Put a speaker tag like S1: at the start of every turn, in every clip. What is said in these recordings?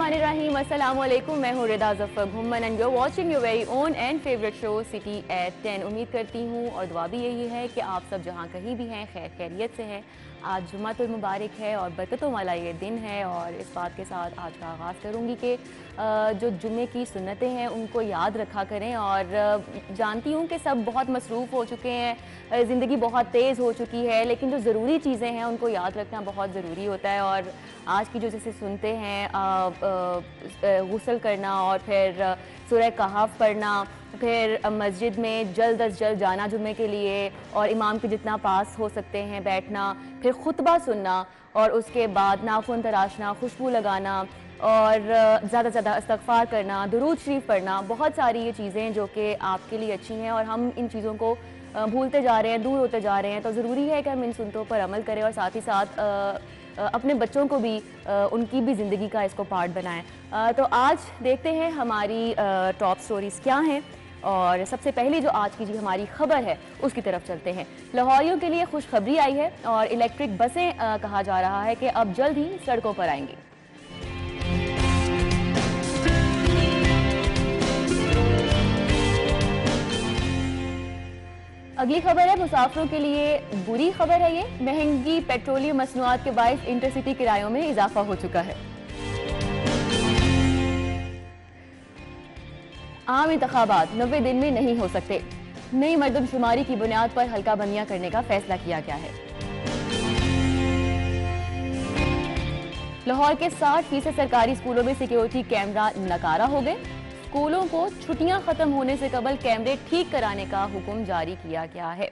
S1: बिस्मिल्लाहिर्रहमानिर्रहीम, अस्सलाम वालेकुम। मैं हूँ Rida Zafar Ghumman and you are watching your very own and favourite show city at 10। उम्मीद करती हूँ और दुआ भी यही है कि आप सब जहाँ कहीं भी हैं खैर खैरियत से हैं। आज जुम्मतुल मुबारक है और बरकतों वाला ये दिन है और इस बात के साथ आज का आगाज़ करूँगी कि जो जुम्मे की सुन्नतें हैं उनको याद रखा करें। और जानती हूँ कि सब बहुत मसरूफ़ हो चुके हैं, ज़िंदगी बहुत तेज़ हो चुकी है, लेकिन जो ज़रूरी चीज़ें हैं उनको याद रखना बहुत ज़रूरी होता है। और आज की जो जैसे सुनते हैं गुस्ल करना और फिर सूरह कहफ पढ़ना, फिर मस्जिद में जल्द अज जल्द जाना जुम्मे के लिए और इमाम के जितना पास हो सकते हैं बैठना, फिर खुतबा सुनना और उसके बाद नाखून तराशना, खुशबू लगाना और ज़्यादा से ज़्यादा इस्तग़फ़ार करना, दुरूद शरीफ पढ़ना, बहुत सारी ये चीज़ें जो कि आपके लिए अच्छी हैं और हम इन चीज़ों को भूलते जा रहे हैं, दूर होते जा रहे हैं। तो ज़रूरी है कि हम इन सुन्नतों पर अमल करें और साथ ही साथ अपने बच्चों को भी उनकी भी ज़िंदगी का इसको पार्ट बनाएं। तो आज देखते हैं हमारी टॉप स्टोरीज़ क्या हैं और सबसे पहले जो आज की जी हमारी खबर है उसकी तरफ चलते हैं। लाहौरियों के लिए खुशखबरी आई है और इलेक्ट्रिक बसें कहा जा रहा है कि अब जल्द ही सड़कों पर आएंगी। अगली खबर है मुसाफिरों के लिए बुरी खबर है। ये महंगी पेट्रोलियम मसनूआत के बायस इंटरसिटी किरायों में इजाफा हो चुका है। आम इंतखाबात 90 दिन में नहीं हो सकते। नई मर्दमशुमारी की बुनियाद पर हल्का बंदियां करने का फैसला किया गया है। लाहौर के 60% सरकारी स्कूलों में सिक्योरिटी कैमरा नकारा हो गए। स्कूलों को छुट्टियां खत्म होने से कबल कैमरे ठीक कराने का हुक्म जारी किया गया है।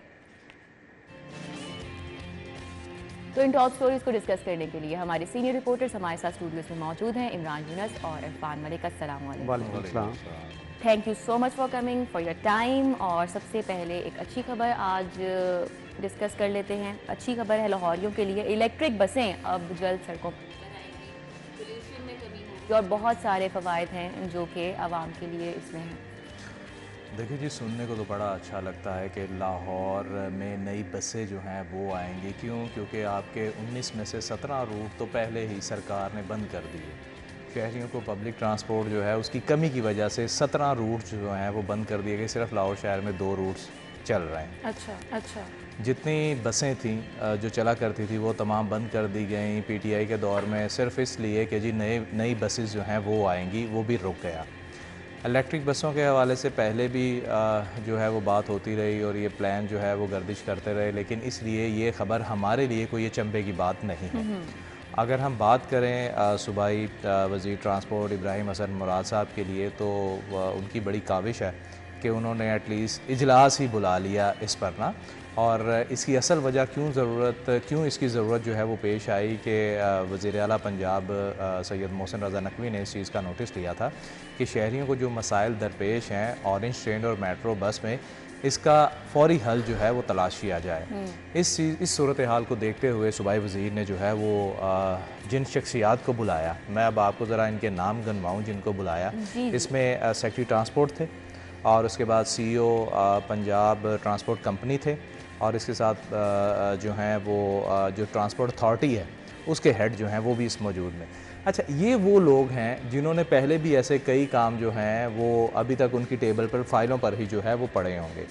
S1: तो इन टॉप स्टोरीज को डिस्कस करने के लिए हमारे सीनियर रिपोर्टर्स हमारे साथ स्टूडियोज में मौजूद हैं, इमरान यूनस और इरफान मलिक। अस्सलाम वालेकुम। Thank you so much for coming, for your time. और सबसे पहले एक अच्छी खबर आज डिस्कस कर लेते हैं। अच्छी खबर है लाहौरियों के लिए, इलेक्ट्रिक बसें अब जल्द सड़कों और बहुत सारे फ़वाइद हैं जो कि आवाम के लिए इसमें हैं।
S2: देखिए जी, सुनने को तो बड़ा अच्छा लगता है कि लाहौर में नई बसें जो हैं वो आएंगी। क्योंकि आपके 19 में से 17 रूट तो पहले ही सरकार ने बंद कर दिए। शहरियों को पब्लिक ट्रांसपोर्ट जो है उसकी कमी की वजह से 17 रूट जो हैं वो बंद कर दिए गए। सिर्फ लाहौर शहर में 2 रूट्स चल रहे हैं।
S1: अच्छा।
S2: जितनी बसें थीं जो चला करती थी वो तमाम बंद कर दी गई पीटीआई के दौर में, सिर्फ इसलिए कि जी नई बसेस जो हैं वो आएंगी, वो भी रुक गया। इलेक्ट्रिक बसों के हवाले से पहले भी जो है वो बात होती रही और ये प्लान जो है वो गर्दिश करते रहे, लेकिन इसलिए ये ख़बर हमारे लिए कोई ये चंबे की बात नहीं है। अगर हम बात करें सूबाई वज़ीर ट्रांसपोर्ट इब्राहिम हसन मुराद साहब के लिए, तो उनकी बड़ी काविश है कि उन्होंने एटलीस्ट इजलास ही बुला लिया इस पर ना। और इसकी असल वजह क्यों इसकी ज़रूरत जो है वो पेश आई कि वज़ीर आला पंजाब सैयद मोहसिन रज़ा नकवी ने इस चीज़ का नोटिस लिया था कि शहरियों को जो मसाइल दरपेश हैं ऑरेंज ट्रेन और मेट्रो बस में, इसका फौरी हल जो है वो तलाश किया जाए। इस सूरत हाल को देखते हुए सूबाई वज़ीर ने जो है वो जिन शख्सियात को बुलाया, मैं अब आपको ज़रा इनके नाम गिनवाऊँ जिनको बुलाया। इसमें सेक्रेटरी ट्रांसपोर्ट थे और उसके बाद CEO पंजाब ट्रांसपोर्ट कंपनी थे और इसके साथ जो हैं वो जो ट्रांसपोर्ट अथॉरिटी है उसके हेड जो हैं वो भी इस मौजूद में। अच्छा, ये वो लोग हैं जिन्होंने पहले भी ऐसे कई काम जो हैं वो अभी तक उनकी टेबल पर फाइलों पर ही जो है वो पड़े होंगे।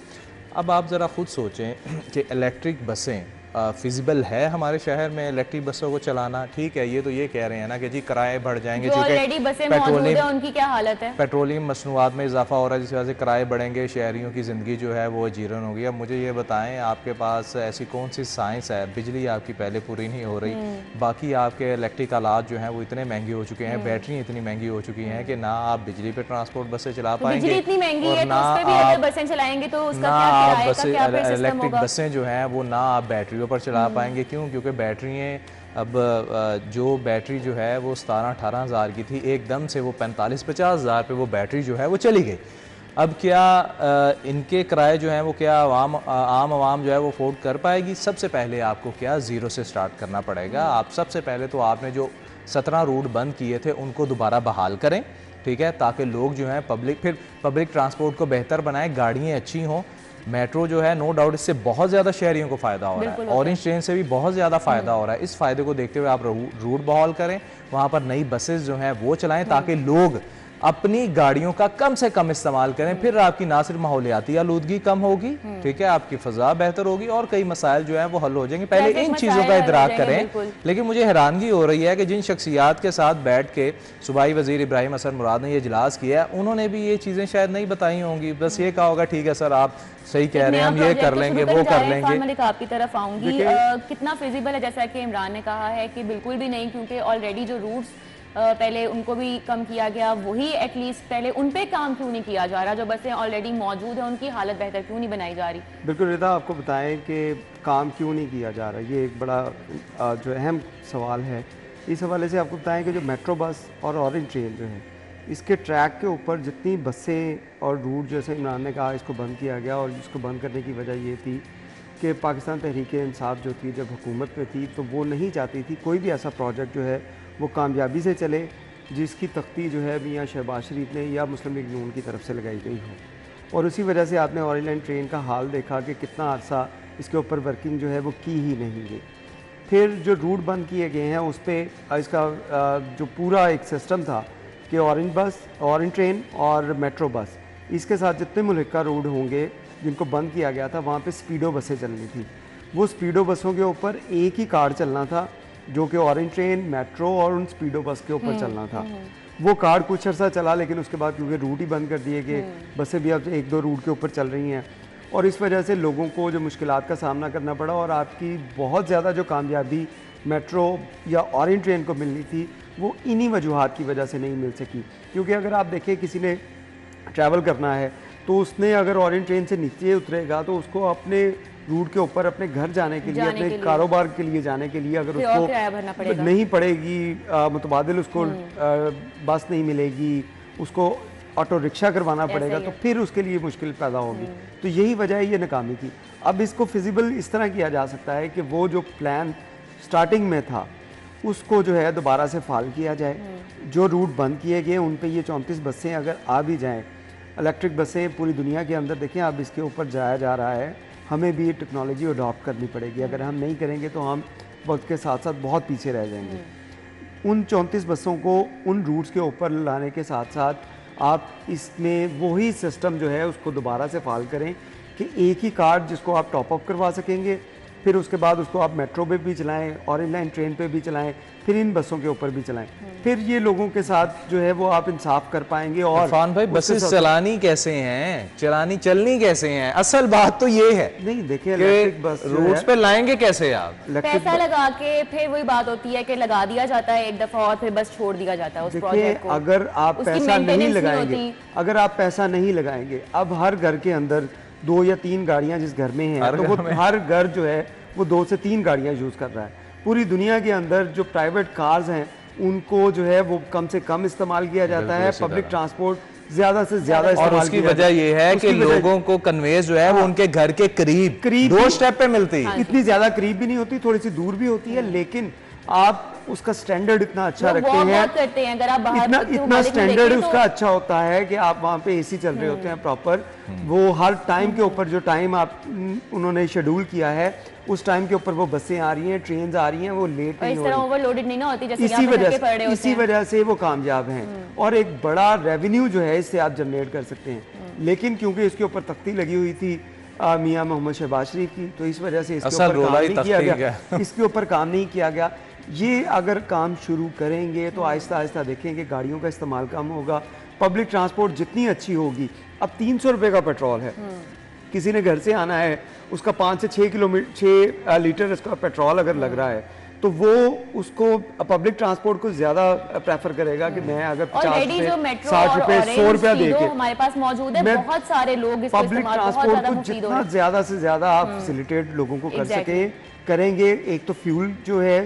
S2: अब आप ज़रा ख़ुद सोचें कि इलेक्ट्रिक बसें फिजिबल है हमारे शहर में इलेक्ट्रिक बसों को चलाना। ठीक है, ये तो ये कह रहे हैं ना कि जी किराए बढ़ जाएंगे,
S1: उनकी क्या हालत है,
S2: पेट्रोलियम मसनूआत में इजाफा हो रहा है, जिस वजह से किराए बढ़ेंगे, शहरियों की ज़िंदगी जो है वो जीरन होगी। अब मुझे ये बताएं, आपके पास ऐसी कौन सी साइंस है, बिजली आपकी पहले पूरी नहीं हो रही, बाकी आपके इलेक्ट्रिक आलात जो हैं वो इतने महंगे हो चुके हैं, बैटरी इतनी महंगी हो चुकी हैं कि ना आप बिजली पे ट्रांसपोर्ट बसें चला पाएंगे और ना आप इलेक्ट्रिक बसें जो हैं वो ना आप बैटरियों पर चला पाएंगे। क्योंकि बैटरियाँ अब जो बैटरी जो है वो 17-18 हज़ार की थी, एकदम से वो 45-50 हज़ार पे वो बैटरी जो है वो चली गई। अब क्या इनके किराए जो हैं वो क्या आम आवाम जो है वो अफोर्ड कर पाएगी? सबसे पहले आपको क्या ज़ीरो से स्टार्ट करना पड़ेगा। आप सबसे पहले तो आपने जो 17 रूट बंद किए थे उनको दोबारा बहाल करें, ठीक है, ताकि लोग जो हैं पब्लिक ट्रांसपोर्ट को बेहतर बनाएं, गाड़ियाँ अच्छी हों। मेट्रो जो है नो डाउट इससे बहुत ज़्यादा शहरियों को फ़ायदा हो रहा है, ऑरेंज ट्रेन से भी बहुत ज़्यादा फ़ायदा हो रहा है। इस फ़ायदे को देखते हुए आप रूट बहाल करें, वहाँ पर नई बसेस जो हैं वो चलाएं ताकि लोग अपनी गाड़ियों का कम से कम इस्तेमाल करें। फिर आपकी ना सिर्फ माहौलियाती आलूदगी कम होगी, ठीक है, आपकी फ़ज़ा बेहतर होगी और कई मसाइल जो हैं वो हल हो जाएंगे। पहले इन चीज़ों का इदराक करें। लेकिन मुझे हैरानगी हो रही है कि जिन शख्सियात के साथ बैठ के सूबाई वज़ीर इब्राहिम हसन मुराद ने ये इजलास किया है, उन्होंने भी ये चीज़ें शायद नहीं बताई होंगी। बस ये कहा होगा ठीक है सर आप सही कह रहे हैं, हम ये कर लेंगे वो कर लेंगे।
S1: आपकी तरफ आऊंगी, कितना फिजिबल है जैसा कि इमरान ने कहा है कि बिल्कुल भी नहीं, क्योंकि ऑलरेडी जो रूट्स पहले उनको भी कम किया गया, वही एटलीस्ट पहले उन पे काम क्यों नहीं किया जा रहा? जो बसें ऑलरेडी मौजूद है उनकी हालत बेहतर क्यों नहीं बनाई जा रही?
S3: बिल्कुल रिदा, आपको बताएं कि काम क्यों नहीं किया जा रहा, ये एक बड़ा जो अहम सवाल है। इस हवाले से आपको बताएं कि जो मेट्रो बस और ऑरेंज ट्रेन जो है, इसके ट्रैक के ऊपर जितनी बसें और रूट, जैसे इमरान ने कहा, इसको बंद किया गया। और इसको बंद करने की वजह ये थी कि पाकिस्तान तहरीक इंसाफ जो थी जब हुकूमत में थी तो वो नहीं चाहती थी कोई भी ऐसा प्रोजेक्ट जो है वो कामयाबी से चले जिसकी तख्ती जो है मियाँ शहबाज शरीफ ने या मुस्लिम लीग नून की तरफ से लगाई गई हो। और उसी वजह से आपने ऑरेंज लाइन ट्रेन का हाल देखा कि कितना अरसा इसके ऊपर वर्किंग जो है वो की ही नहीं गई। फिर जो रूट बंद किए गए हैं उस पर इसका जो पूरा एक सिस्टम था कि ऑरेंज ट्रेन और मेट्रो बस, इसके साथ जितने मुल्का रूट होंगे जिनको बंद किया गया था वहाँ पे स्पीडो बसें चलनी थी। वो स्पीडो बसों के ऊपर एक ही कार्ड चलना था जो कि ऑरेंज ट्रेन, मेट्रो और उन स्पीडो बस के ऊपर चलना था। वो कार्ड कुछ अर्सा चला, लेकिन उसके बाद क्योंकि रूट ही बंद कर दिए गए, बसें भी अब एक दो रूट के ऊपर चल रही हैं और इस वजह से लोगों को जो मुश्किलात का सामना करना पड़ा। और आपकी बहुत ज़्यादा जो कामयाबी मेट्रो या ऑरेंज ट्रेन को मिलनी थी वो इन्हीं वजूहात की वजह से नहीं मिल सकी। क्योंकि अगर आप देखें किसी ने ट्रैवल करना है तो उसने अगर ऑरेंज ट्रेन से नीचे उतरेगा तो उसको अपने रूट के ऊपर अपने घर जाने के लिए, अपने कारोबार के लिए जाने के लिए अगर उसको नहीं पड़ेगी, मुतबादिल उसको बस नहीं मिलेगी, उसको ऑटो रिक्शा करवाना पड़ेगा, तो फिर उसके लिए मुश्किल पैदा होगी। तो यही वजह है ये नाकामी की। अब इसको फिजिबल इस तरह किया जा सकता है कि वो जो प्लान स्टार्टिंग में था उसको जो है दोबारा से फाल किया जाए। जो रूट बंद किए गए उन पे ये 34 बसें अगर आ भी जाएँ, इलेक्ट्रिक बसें पूरी दुनिया के अंदर देखें अब इसके ऊपर जाया जा रहा है, हमें भी ये टेक्नोलॉजी अडॉप्ट करनी पड़ेगी। अगर हम नहीं करेंगे तो हम वक्त के साथ साथ बहुत पीछे रह जाएंगे। उन 34 बसों को उन रूट्स के ऊपर लाने के साथ साथ आप इसमें वही सिस्टम जो है उसको दोबारा से फाल करें कि एक ही कार्ड जिसको आप टॉप अप करवा सकेंगे, फिर उसके बाद उसको आप मेट्रो पे भी चलाएं, ऑरेंज लाइन ट्रेन पे भी चलाएं, फिर इन बसों के ऊपर भी चलाएं। फिर ये लोगों के साथ जो है वो आप इंसाफ कर पाएंगे। और
S2: इरफान भाई बसेस चलानी कैसे हैं, चलनी कैसे हैं, असल बात तो ये है।
S3: नहीं देखिए, इलेक्ट्रिक बस
S2: रूट्स पे लाएंगे कैसे आप?
S1: पैसा लगा के फिर वही बात होती है कि लगा दिया जाता है एक दफा और फिर बस छोड़ दिया जाता है उस प्रोजेक्ट को।
S3: अगर आप पैसा नहीं लगाएंगे, अब हर घर के अंदर 2 या 3 गाड़ियां जिस घर में हैं, तो वो हर घर जो है वो 2 से 3 गाड़ियां यूज़ कर रहा है। पूरी दुनिया के अंदर जो प्राइवेट कार्स हैं उनको जो है वो कम से कम इस्तेमाल किया जाता है, पब्लिक ट्रांसपोर्ट ज़्यादा से ज़्यादा इस्तेमाल किया जाता है।
S2: उसकी वजह ये है कि लोगों को कन्वेंस जो है वो उनके घर के करीब 2 स्टेप पे मिलती है।
S3: इतनी ज़्यादा करीब भी नहीं होती, थोड़ी सी दूर भी होती है, लेकिन आप उसका स्टैंडर्ड इतना अच्छा रखते हैं,
S1: अगर आप बाहर
S3: इतना स्टैंडर्ड उसका अच्छा होता है कि आप वहाँ पे एसी चल रहे होते हैं प्रॉपर, वो हर टाइम के ऊपर जो टाइम आप उन्होंने शेड्यूल किया है उस टाइम के ऊपर वो बसें आ रही हैं, ट्रेन आ रही हैं, वो लेट नहीं हो रही,
S1: ओवरलोडेड नहीं ना होती जैसे
S3: इसी वजह से वो कामयाब हैं और एक बड़ा रेवेन्यू जो है इससे आप जनरेट कर सकते हैं। लेकिन क्योंकि इसके ऊपर तख्ती लगी हुई थी मियाँ मोहम्मद शहबाज शरीफ की, तो इस वजह से इसके ऊपर काम नहीं किया गया। इसके ऊपर काम नहीं किया गया। ये अगर काम शुरू करेंगे तो आहिस्ता आहिस्ता देखेंगे गाड़ियों का इस्तेमाल कम होगा, पब्लिक ट्रांसपोर्ट जितनी अच्छी होगी। अब 300 रुपये का पेट्रोल है, किसी ने घर से आना है, उसका 5 से 6 लीटर इसका पेट्रोल अगर लग रहा है तो वो उसको पब्लिक ट्रांसपोर्ट को ज्यादा प्रेफर करेगा कि मैं अगर 50 रुपए 60 रुपए 100 रुपया देके
S1: हमारे पास मौजूद है, बहुत सारे लोग इसको
S3: पब्लिक ट्रांसपोर्ट को जितना ज्यादा से ज्यादा आप फैसिलिटेट लोगों को कर सके करेंगे। एक तो फ्यूल जो है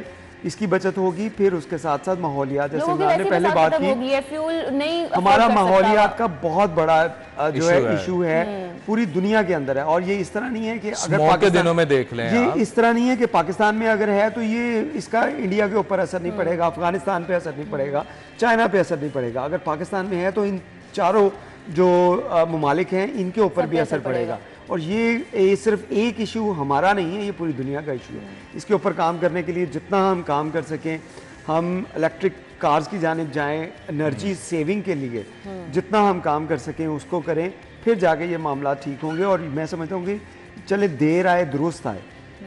S3: इसकी बचत होगी, फिर उसके साथ साथ माहौलियात, जैसे हमने पहले बात की,
S1: फ्यूल नहीं
S3: हमारा माहौलियात का बहुत बड़ा जो है इशू है पूरी दुनिया के अंदर है। और ये इस तरह नहीं है कि अगर
S2: पाकिस्तान दिनों में देख लें,
S3: ये इस तरह नहीं है कि पाकिस्तान में अगर है तो ये इसका इंडिया के ऊपर असर नहीं पड़ेगा, अफगानिस्तान पे असर नहीं पड़ेगा, चाइना पे असर नहीं पड़ेगा। अगर पाकिस्तान में है तो इन चारों जो ममालिक हैं इनके ऊपर भी असर पड़ेगा। और ये सिर्फ एक इशू हमारा नहीं है, ये पूरी दुनिया का इशू है। इसके ऊपर काम करने के लिए जितना हम काम कर सकें, हम इलेक्ट्रिक कार्स की जानिब जाएं, एनर्जी सेविंग के लिए जितना हम काम कर सकें उसको करें, फिर जाके ये मामला ठीक होंगे। और मैं समझता हूँ कि चले देर आए दुरुस्त आए,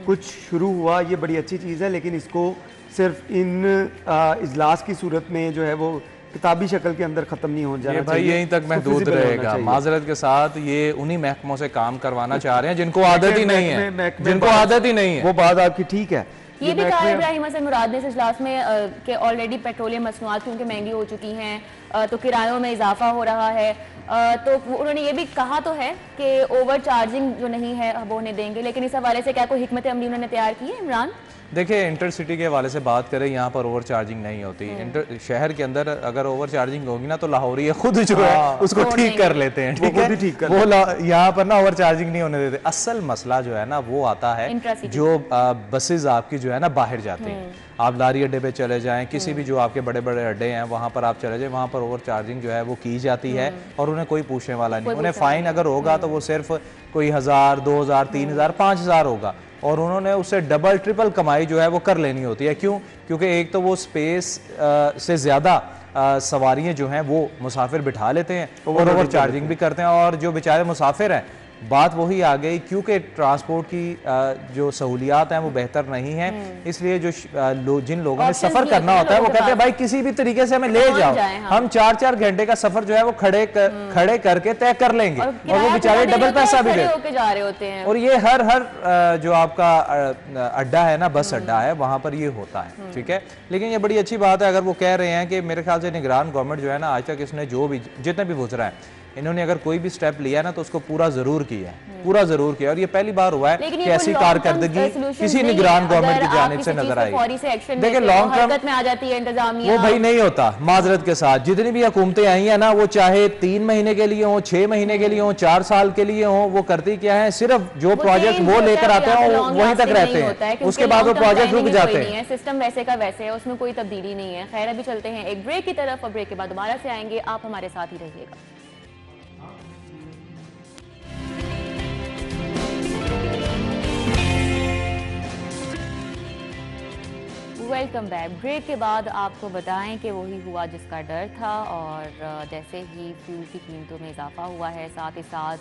S3: कुछ शुरू हुआ, ये बड़ी अच्छी चीज़ है, लेकिन इसको सिर्फ इन इजलास की सूरत में जो है वो किताबी शक्ल के अंदर ख़त्म नहीं हो जाना
S2: भाई
S3: चाहिए,
S2: यहीं तक महदूद रहेगा। माजरत के साथ ये उन्हीं महकमों से काम करवाना चाह रहे हैं जिनको आदत ही नहीं है, जिनको आदत ही नहीं है।
S3: वो बात आपकी ठीक है।
S1: ये भी कहा इब्राहिम हसन मुराद ने इस इजलास में कि ऑलरेडी पेट्रोलियम मसनूआत क्योंकि महंगी हो चुकी हैं तो किरायों में इजाफा हो रहा है, तो उन्होंने ये भी कहा तो है कि ओवर चार्जिंग जो नहीं है वो उन्हें देंगे, लेकिन इस हवाले से क्या कोई हिकमत अमली उन्होंने तैयार की है इमरान?
S2: देखिए, इंटरसिटी के हवाले से बात करें, यहाँ पर ओवर चार्जिंग नहीं होती। शहर के अंदर अगर ओवर चार्जिंग होगी ना तो लाहौरी खुद जो है उसको ठीक कर लेते हैं, ठीक है, वो यहाँ पर ना ओवर चार्जिंग नहीं होने देते। असल मसला जो है ना वो आता है जो बसेज आपकी जो है ना बाहर जाती हैं। आप लारी अड्डे पे चले जाएं, किसी भी जो आपके बड़े बड़े अड्डे हैं वहाँ पर आप चले जाएं, वहाँ पर ओवर चार्जिंग जो है वो की जाती है और उन्हें कोई पूछने वाला नहीं। उन्हें फाइन अगर होगा तो वो सिर्फ कोई 1000, 2000, 3000, 5000 होगा, और उन्होंने उससे डबल ट्रिपल कमाई जो है वो कर लेनी होती है। क्यों? क्योंकि एक तो वो स्पेस से ज़्यादा सवारियाँ जो हैं वो मुसाफिर बिठा लेते हैं और ओवर चार्जिंग भी करते हैं, और जो बेचारे मुसाफिर हैं, बात वही आ गई, क्योंकि ट्रांसपोर्ट की जो सहूलियात हैं वो बेहतर नहीं है, इसलिए जो जिन लोगों ने सफ़र करना होता है वो कहते हैं भाई किसी भी तरीके से हमें ले जाओ, हम 4-4 घंटे का सफ़र जो है वो खड़े करके तय कर लेंगे, और वो बेचारे डबल पैसा भी
S1: जा रहे होते हैं।
S2: और ये हर जो आपका अड्डा है ना, बस अड्डा है, वहाँ पर ये होता है, ठीक है। लेकिन ये बड़ी अच्छी बात है अगर वो कह रहे हैं कि मेरे ख्याल से निगरान गवर्नमेंट जो है ना, आज तक इसने जो भी जितने भी वज़रा हैं इन्होंने अगर कोई भी स्टेप लिया ना तो उसको पूरा जरूर किया है, पूरा जरूर किया, और ये पहली बार हुआ है कि ऐसी कारकर्दगी किसी निगरान गवर्नमेंट की जानिब से नजर आई। देखिए, लॉन्ग टर्म में आ जाती है इंतजामिया, वो भाई नहीं होता। माजरत के साथ जितनी भी हुकूमतें आई हैं ना, वो चाहे 3 महीने के लिए हो, 6 महीने के लिए हो, 4 साल के लिए हो, वो करती क्या है, सिर्फ जो प्रोजेक्ट वो लेकर आते हैं वहीं तक रहते हैं, उसके बाद वो प्रोजेक्ट रुक जाते हैं।
S1: सिस्टम वैसे का वैसे है, उसमें कोई तब्दीली नहीं है। खैर, अभी चलते हैं एक ब्रेक की तरफ, और ब्रेक के बाद दोबारा से आएंगे, आप हमारे साथ ही रहिएगा। Welcome back. ब्रेक के बाद आपको बताएं कि वही हुआ जिसका डर था, और जैसे ही फ्यूल की कीमतों में इजाफा हुआ है, साथ ही साथ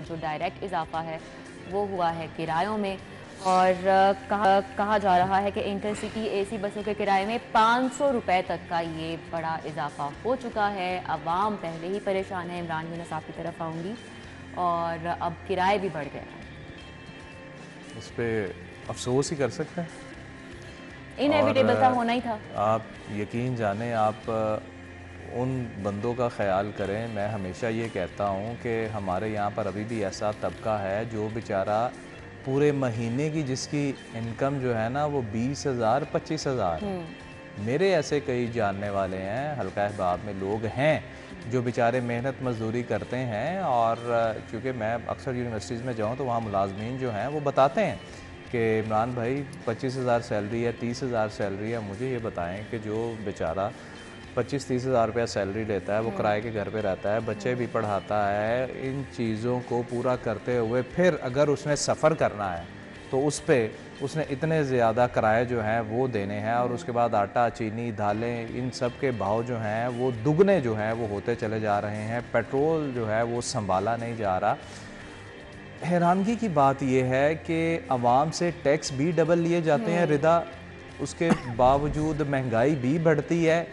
S1: जो डायरेक्ट इजाफा है वो हुआ है किरायों में, और कहा जा रहा है कि इंटरसिटी एसी बसों के किराए में 500 रुपये तक का ये बड़ा इजाफा हो चुका है। अवाम पहले ही परेशान है, इमरान यूनुस आपकी तरफ आऊँगी, और अब किराए भी बढ़ गए हैं।
S2: इस पर अफसोस ही कर सकते हैं,
S1: इनएविटेबल था, होना ही था।
S2: आप यकीन जाने, आप उन बंदों का ख्याल करें। मैं हमेशा ये कहता हूँ कि हमारे यहाँ पर अभी भी ऐसा तबका है जो बेचारा पूरे महीने की जिसकी इनकम जो है ना वो 20,000, 25,000। मेरे ऐसे कई जानने वाले हैं, हल्का अहबाब में लोग हैं जो बेचारे मेहनत मजदूरी करते हैं, और चूँकि मैं अक्सर यूनिवर्सिटीज़ में जाऊँ तो वहाँ मुलाजमीन जो हैं वो बताते हैं कि इमरान भाई 25,000 सैलरी है, 30,000 सैलरी है, मुझे ये बताएं कि जो बेचारा 25-30 हज़ार रुपया सैलरी लेता है, वो किराए के घर पे रहता है, बच्चे भी पढ़ाता है, इन चीज़ों को पूरा करते हुए फिर अगर उसने सफ़र करना है तो उस पर उसने इतने ज़्यादा किराए जो हैं वो देने हैं, और उसके बाद आटा, चीनी, दालें, इन सब के भाव जो हैं वो दुगने जो हैं वो होते चले जा रहे हैं। पेट्रोल जो है वो संभाला नहीं जा रहा। हैरानगी की बात यह है कि अवाम से टैक्स भी डबल लिए जाते हैं रिदा, उसके बावजूद महंगाई भी बढ़ती है,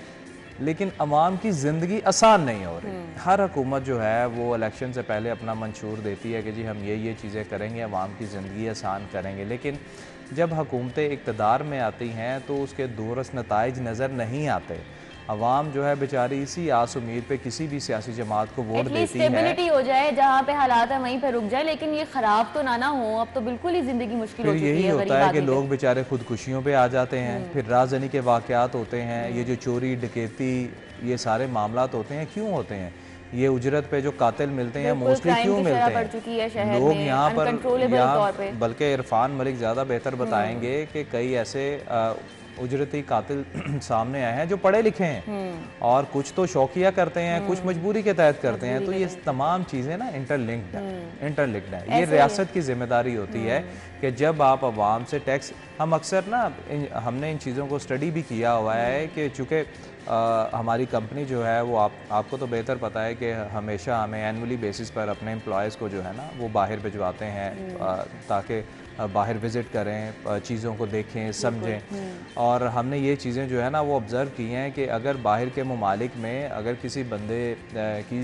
S2: लेकिन अवाम की ज़िंदगी आसान नहीं हो रही। हर हुकूमत जो है वो इलेक्शन से पहले अपना मंशूर देती है कि जी हम ये चीज़ें करेंगे, अवाम की ज़िंदगी आसान करेंगे, लेकिन जब हुकूमतें इक़्तिदार में आती हैं तो उसके दूरस नताइज नज़र नहीं आते। अवाम जो है बेचारी इसी आस उम्मीद पे किसी भी सियासी जमात को वोट देती है,
S1: स्टेबिलिटी हो जाए, जहाँ पे हालात है वहीं पे रुक जाए, लेकिन ये खराब तो ना हो। अब तो बिल्कुल ही जिंदगी मुश्किल हो चुकी है।
S2: यही होता है कि लोग बेचारे खुदकुशियों पे आ जाते हैं, फिर राजनी के वाक़यात होते हैं, ये जो चोरी डकैती ये सारे मामलात होते हैं, क्यों होते हैं? ये उजरत पे जो कातिल मिलते हैं मोस्टली क्यों मिलते हैं? लोग यहाँ पर, बल्कि इरफान मलिक ज़्यादा बेहतर बताएंगे कि कई ऐसे उजरती कातिल सामने आए हैं जो पढ़े लिखे हैं, और कुछ तो शौकिया करते हैं, कुछ मजबूरी के तहत करते हैं। तो ये तमाम चीज़ें ना इंटरलिंक्ड है। ये रियासत की जिम्मेदारी होती है कि जब आप आवाम से टैक्स, हम अक्सर ना हमने इन चीज़ों को स्टडी भी किया हुआ है कि चूँकि हमारी कंपनी जो है वो आपको तो बेहतर पता है कि हमेशा हमें एनुअली बेसिस पर अपने एम्प्लॉयज़ को जो है ना वो बाहर भिजवाते हैं ताकि बाहर विज़िट करें, चीज़ों को देखें, समझें। और हमने ये चीज़ें जो है ना वो ऑब्ज़र्व की हैं कि अगर बाहर के ममालिक में अगर किसी बंदे की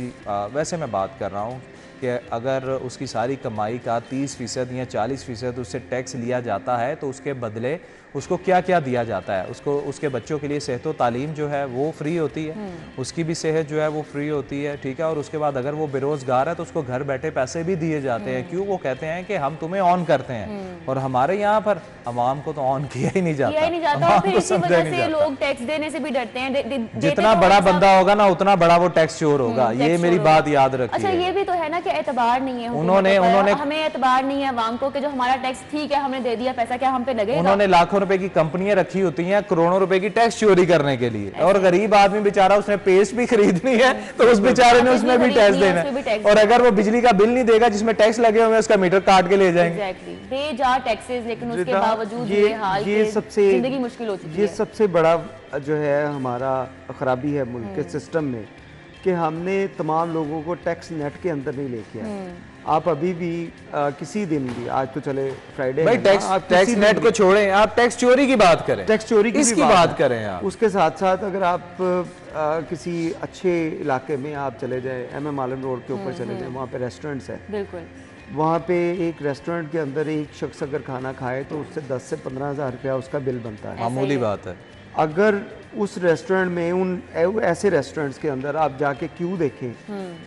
S2: वैसे मैं बात कर रहा हूँ कि अगर उसकी सारी कमाई का 30% या 40% उससे टैक्स लिया जाता है तो उसके बदले उसको क्या क्या दिया जाता है। उसको उसके बच्चों के लिए सेहत व तालीम जो है वो फ्री होती है, उसकी भी सेहत जो है वो फ्री होती है, ठीक है। और उसके बाद अगर वो बेरोज़गार है तो उसको घर बैठे पैसे भी दिए जाते हैं। क्यों? वो कहते हैं कि हम तुम्हें ऑन करते हैं, और हमारे यहाँ पर आवाम को तो ऑन किया ही नहीं जाता,
S1: और फिर इसी वजह से लोग टैक्स देने से भी डरते हैं।
S2: जितना बड़ा बंदा होगा ना उतना बड़ा वो टैक्स चोर होगा, ये मेरी बात याद रखिए।
S1: अच्छा, ये भी तो है ना कि एतबार नहीं है
S2: उन्होंने
S1: हमें एतबार नहीं है अवाम को कि जो हमारा टैक्स ठीक है हमने दे दिया पैसा, क्या हम पे लगेगा?
S2: उन्होंने लाखों रुपए की कंपनियां रखी होती हैं करोड़ों रुपए की टैक्स चोरी करने के लिए, और गरीब आदमी बेचारा उसने पेस्ट भी खरीदनी है तो उस बेचारे ने उसमें भी टैक्स देना है, और अगर वो बिजली का बिल नहीं देगा जिसमें टैक्स लगे हुए उसका मीटर काट के ले जाएंगे।
S1: दे जा टैक्सेस, लेकिन उसके बावजूद ये हाल जिंदगी मुश्किल हो चुकी है।
S3: ये सबसे बड़ा जो है हमारा खराबी है मुल्क के सिस्टम में कि हमने तमाम लोगों को टैक्स नेट के अंदर नहीं लेके आए। आप अभी भी किसी दिन भी, आज तो चले फ्राइडे
S2: भाई, टैक्स नेट को छोड़ें, आप टैक्स चोरी की बात करें,
S3: टैक्स चोरी की
S2: इसकी बात करें आप।
S3: उसके साथ साथ अगर आप किसी अच्छे इलाके में आप चले जाए, MM आलम रोड के ऊपर चले जाए, वहाँ पे रेस्टोरेंट्स है,
S1: बिल्कुल
S3: वहाँ पे एक रेस्टोरेंट के अंदर एक शख्स अगर खाना खाए तो उससे 10 से 15 हज़ार रुपया उसका बिल बनता है।
S2: मामूली बात है।
S3: अगर उस रेस्टोरेंट में उन ऐसे रेस्टोरेंट्स के अंदर आप जाके क्यू देखें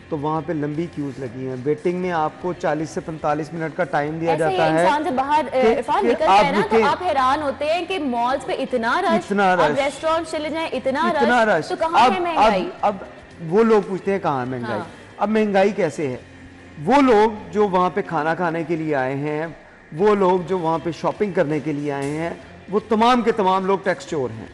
S3: तो वहाँ पे लंबी क्यूज लगी हैं। वेटिंग में आपको 40 से 45 मिनट का टाइम दिया जाता है।
S1: इंसान से बाहर इरफान निकलता है ना तो आप हैरान होते हैं कि मॉल्स पे इतना रश, अब रेस्टोरेंट चले जाएं इतना रश, तो कहाँ है महंगाई?
S3: अब वो लोग पूछते हैं कहाँ है महंगाई। अब महंगाई कैसे है? वो लोग जो वहाँ पे खाना खाने के लिए आए हैं, वो लोग जो वहाँ पे शॉपिंग करने के लिए आए हैं, वो तमाम के तमाम लोग टैक्स चोर हैं।